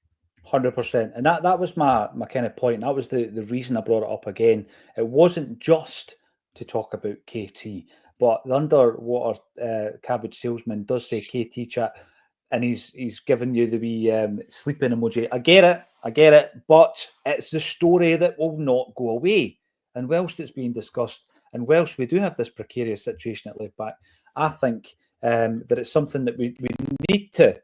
100%. And that was my kind of point. That was the reason I brought it up again. It wasn't just to talk about KT, but the underwater cabbage salesman does say KT chat, and he's giving you the wee sleeping emoji. I get it, but it's the story that will not go away. And whilst it's being discussed, and whilst we do have this precarious situation at left back, I think that it's something that we need to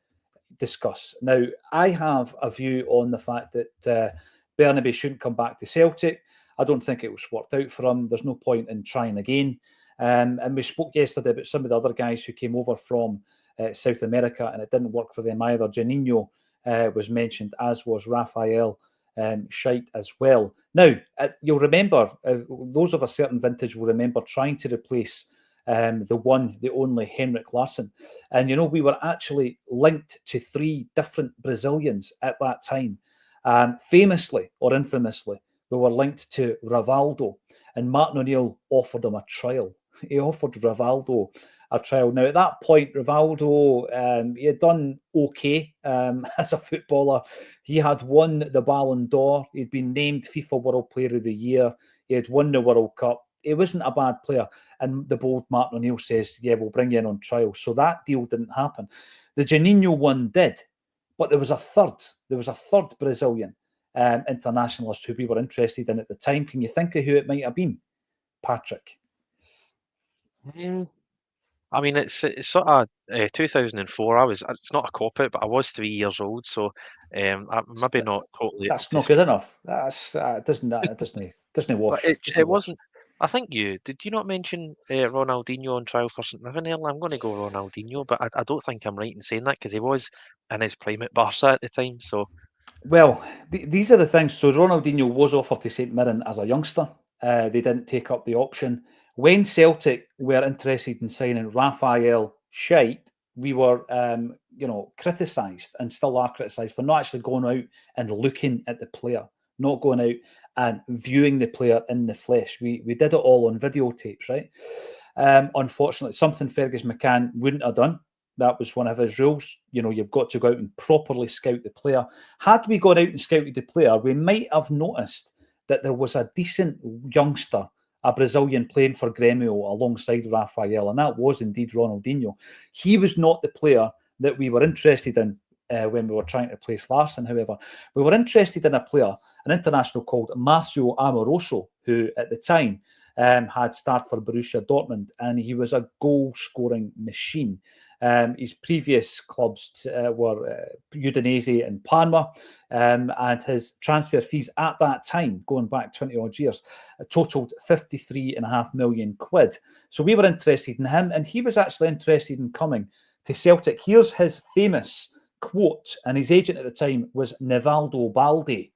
discuss. Now, I have a view on the fact that Bernabe shouldn't come back to Celtic. I don't think it was worked out for him. There's no point in trying again. And we spoke yesterday about some of the other guys who came over from South America, and it didn't work for them either. Janino was mentioned, as was Raphael Scheidt as well. Now, you'll remember, those of a certain vintage will remember trying to replace the one, the only Henrik Larsson. And, we were actually linked to 3 different Brazilians at that time. Famously or infamously, we were linked to Rivaldo, and Martin O'Neill offered him a trial. He offered Rivaldo a trial. Now, at that point, Rivaldo, he had done okay as a footballer. He had won the Ballon d'Or. He'd been named FIFA World Player of the Year. He had won the World Cup. He wasn't a bad player. And the bold Martin O'Neill says, yeah, we'll bring you in on trial. So that deal didn't happen. The Janino one did. But there was a third Brazilian internationalist who we were interested in at the time. Can you think of who it might have been? Patrick. I mean, it's sort of 2004. It's not a cop out, but I was 3 years old, so I'm maybe not totally. That's not good enough. It doesn't wash. But it wasn't. I think did you not mention Ronaldinho on trial for St Mirren earlier? I'm going to go Ronaldinho, but I don't think I'm right in saying that, because he was in his prime at Barca at the time. So, well, these are the things. So Ronaldinho was offered to St Mirren as a youngster. They didn't take up the option. When Celtic were interested in signing Raphael Scheidt, we were, criticised, and still are criticised, for not actually going out and looking at the player, not going out and viewing the player in the flesh. We did it all on videotapes, right? Unfortunately, something Fergus McCann wouldn't have done. That was one of his rules. You've got to go out and properly scout the player. Had we gone out and scouted the player, we might have noticed that there was a decent youngster, a Brazilian, playing for Grêmio alongside Raphael, and that was indeed Ronaldinho. He was not the player that we were interested in when we were trying to replace Larson. However, we were interested in a player, an international called Marcio Amoroso, who at the time had started for Borussia Dortmund, and he was a goal-scoring machine. His previous clubs were Udinese and Parma, and his transfer fees at that time, going back 20 odd years, totaled 53.5 million quid. So we were interested in him, and he was actually interested in coming to Celtic. Here's his famous quote, and his agent at the time was Nivaldo Baldi.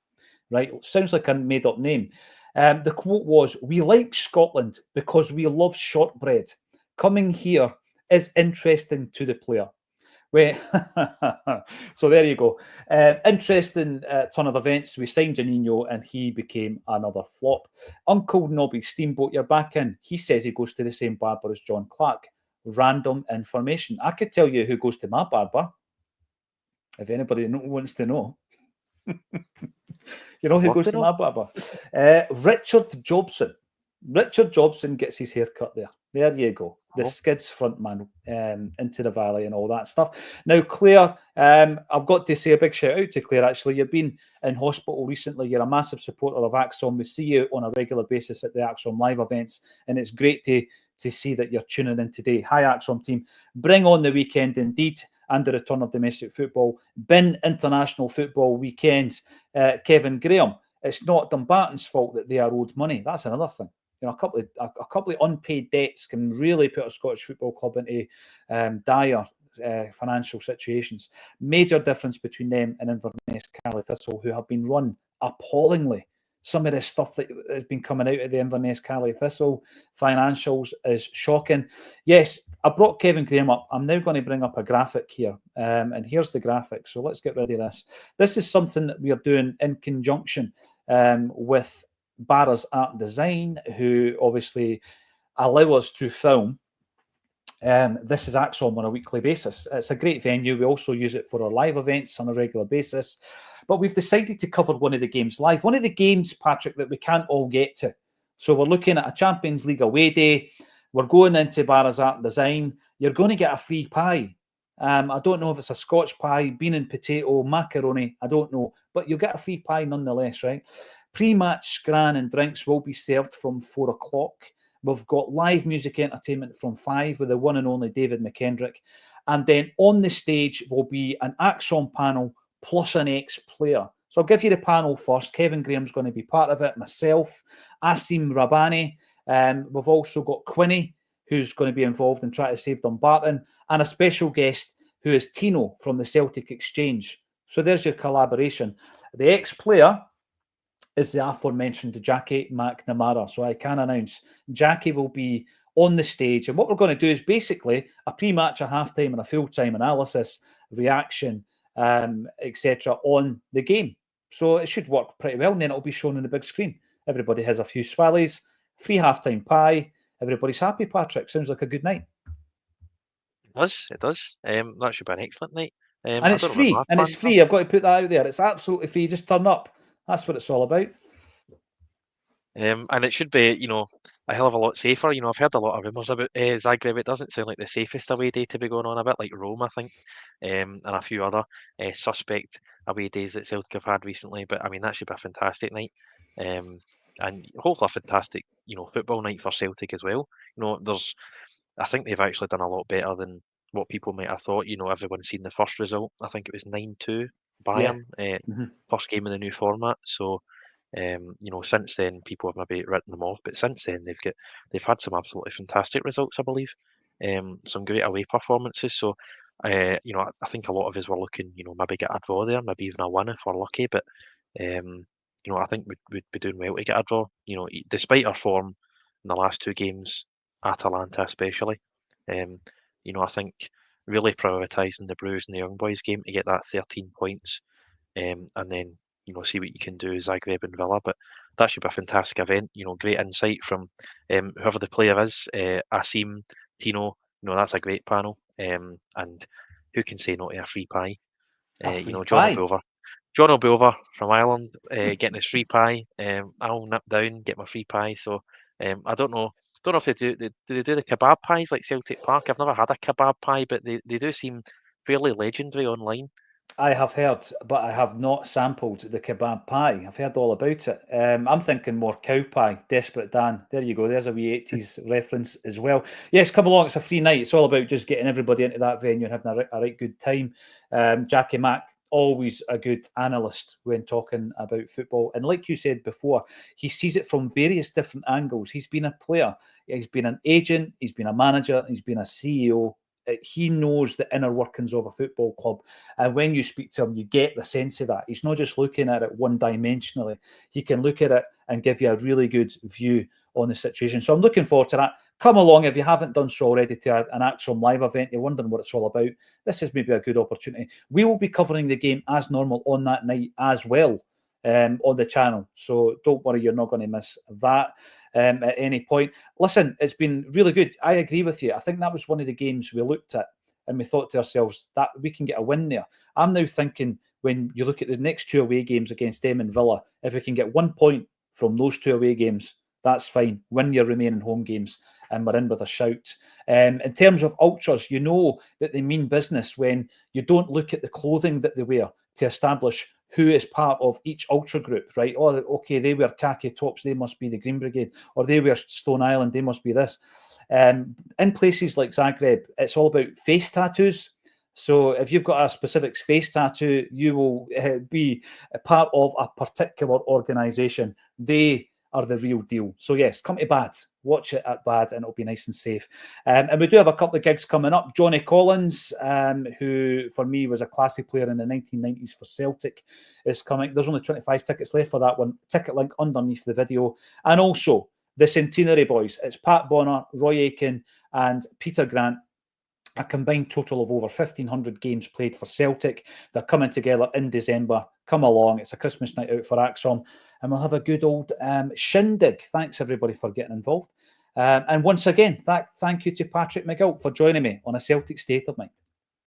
Right, sounds like a made-up name. The quote was, "We like Scotland because we love shortbread. Coming here is interesting to the player." So there you go. Interesting turn of events. We signed Janino and he became another flop. Uncle Nobby Steamboat, you're back in. He says he goes to the same barber as John Clark. Random information. I could tell you who goes to my barber, if anybody wants to know. You know who goes to my barber? Richard Jobson. Richard Jobson gets his hair cut there. There you go. The Skids frontman into the valley and all that stuff. Now, Claire, I've got to say a big shout out to Claire, actually. You've been in hospital recently. You're a massive supporter of Acsom. We see you on a regular basis at the Acsom live events, and it's great to see that you're tuning in today. Hi, Acsom team. Bring on the weekend indeed, and the return of domestic football. Bin international football weekends. Kevin Graham, it's not Dumbarton's fault that they are owed money. That's another thing. A couple of unpaid debts can really put a Scottish football club into dire financial situations. Major difference between them and Inverness Caley Thistle, who have been run appallingly. Some of the stuff that has been coming out of the Inverness Caley Thistle financials is shocking. Yes, I brought Kevin Graham up. I'm now going to bring up a graphic here. And here's the graphic. So let's get rid of this. This is something that we are doing in conjunction with Barra's Art and Design, who obviously allow us to film. This is Acsom on a weekly basis. It's a great venue. We also use it for our live events on a regular basis. But we've decided to cover one of the games live. One of the games, Patrick, that we can't all get to. So we're looking at a Champions League away day. We're going into Barra's Art and Design. You're going to get a free pie. I don't know if it's a Scotch pie, bean and potato, macaroni. I don't know. But you'll get a free pie nonetheless, right? Pre-match scran and drinks will be served from 4 o'clock. We've got live music entertainment from 5 with the one and only David McKendrick. And then on the stage will be an Acsom panel plus an ex-player. So I'll give you the panel first. Kevin Graham's going to be part of it. Myself, Asim Rabani. We've also got Quinny, who's going to be involved in trying to save Dumbarton. And a special guest who is Tino from the Celtic Exchange. So there's your collaboration. The ex-player is the aforementioned Jackie McNamara. So I can announce Jackie will be on the stage. And what we're going to do is basically a pre-match, a halftime, and a full-time analysis, reaction, etc. on the game. So it should work pretty well. And then it'll be shown on the big screen. Everybody has a few swallies, free halftime pie. Everybody's happy, Patrick. Sounds like a good night. It does. That should be an excellent night. And it's free. And it's free. I've got to put that out there. It's absolutely free. Just turn up. That's what it's all about. And it should be, a hell of a lot safer. I've heard a lot of rumours about Zagreb. It doesn't sound like the safest away day to be going on, a bit like Rome, I think, and a few other suspect away days that Celtic have had recently. But I mean, that should be a fantastic night, and hopefully a fantastic, football night for Celtic as well. I think they've actually done a lot better than what people might have thought. Everyone's seen the first result. I think it was 9-2 Bayern, first game in the new format. So. Since then people have maybe written them off, but since then they've had some absolutely fantastic results, I believe. Some great away performances. So, I think a lot of us were looking, maybe get a draw there, maybe even a win if we're lucky. But, I think we'd be doing well to get a draw. Despite our form, in the last 2 games, Atalanta especially. You know, I think really prioritising the Blues and the Young Boys game to get that 13 points, and then, you know, see what you can do Zagreb and Villa. But that should be a fantastic event. You know, great insight from whoever the player is, Acsom, Tino. You know, that's a great panel. And who can say no to a free pie? A You free know, pie. John will be over from Ireland, getting his free pie. I'll nip down, get my free pie. So I don't know if do they do the kebab pies like Celtic Park? I've never had a kebab pie, but they do seem fairly legendary online. I have heard, but I have not sampled the kebab pie. I've heard all about it. I'm thinking more cow pie. Desperate Dan. There you go. There's a wee 80s reference as well. Yes, come along. It's a free night. It's all about just getting everybody into that venue and having a right good time. Jackie Mack, always a good analyst when talking about football. And like you said before, he sees it from various different angles. He's been a player, he's been an agent, he's been a manager, he's been a CEO. He knows the inner workings of a football club. And when you speak to him, you get the sense of that. He's not just looking at it one-dimensionally. He can look at it and give you a really good view on the situation. So I'm looking forward to that. Come along if you haven't done so already to an Acsom live event. You're wondering what it's all about. This is maybe a good opportunity. We will be covering the game as normal on that night as well on the channel. So don't worry, you're not going to miss that. At any point. Listen, it's been really good. I agree with you. I think that was one of the games we looked at and we thought to ourselves that we can get a win there. I'm now thinking when you look at the next 2 away games against them and Villa, if we can get 1 point from those 2 away games, that's fine. Win your remaining home games and we're in with a shout. In terms of ultras, you know that they mean business when you don't look at the clothing that they wear to establish who is part of each ultra group, right? Oh, okay, they wear khaki tops, they must be the Green Brigade, or they wear Stone Island, they must be this. In places like Zagreb, it's all about face tattoos. So if you've got a specific face tattoo, you will be a part of a particular organisation. They are the real deal. So yes, come to Bad. Watch it at Bad and it'll be nice and safe. And we do have a couple of gigs coming up. Johnny Collins, who for me was a classy player in the 1990s for Celtic, is coming. There's only 25 tickets left for that one. Ticket link underneath the video. And also the Centenary Boys. It's Pat Bonner, Roy Aitken and Peter Grant. A combined total of over 1,500 games played for Celtic. They're coming together in December. Come along. It's a Christmas night out for Acsom. And we'll have a good old shindig. Thanks, everybody, for getting involved. And once again, thank you to Patrick McGill for joining me on A Celtic State of Mind.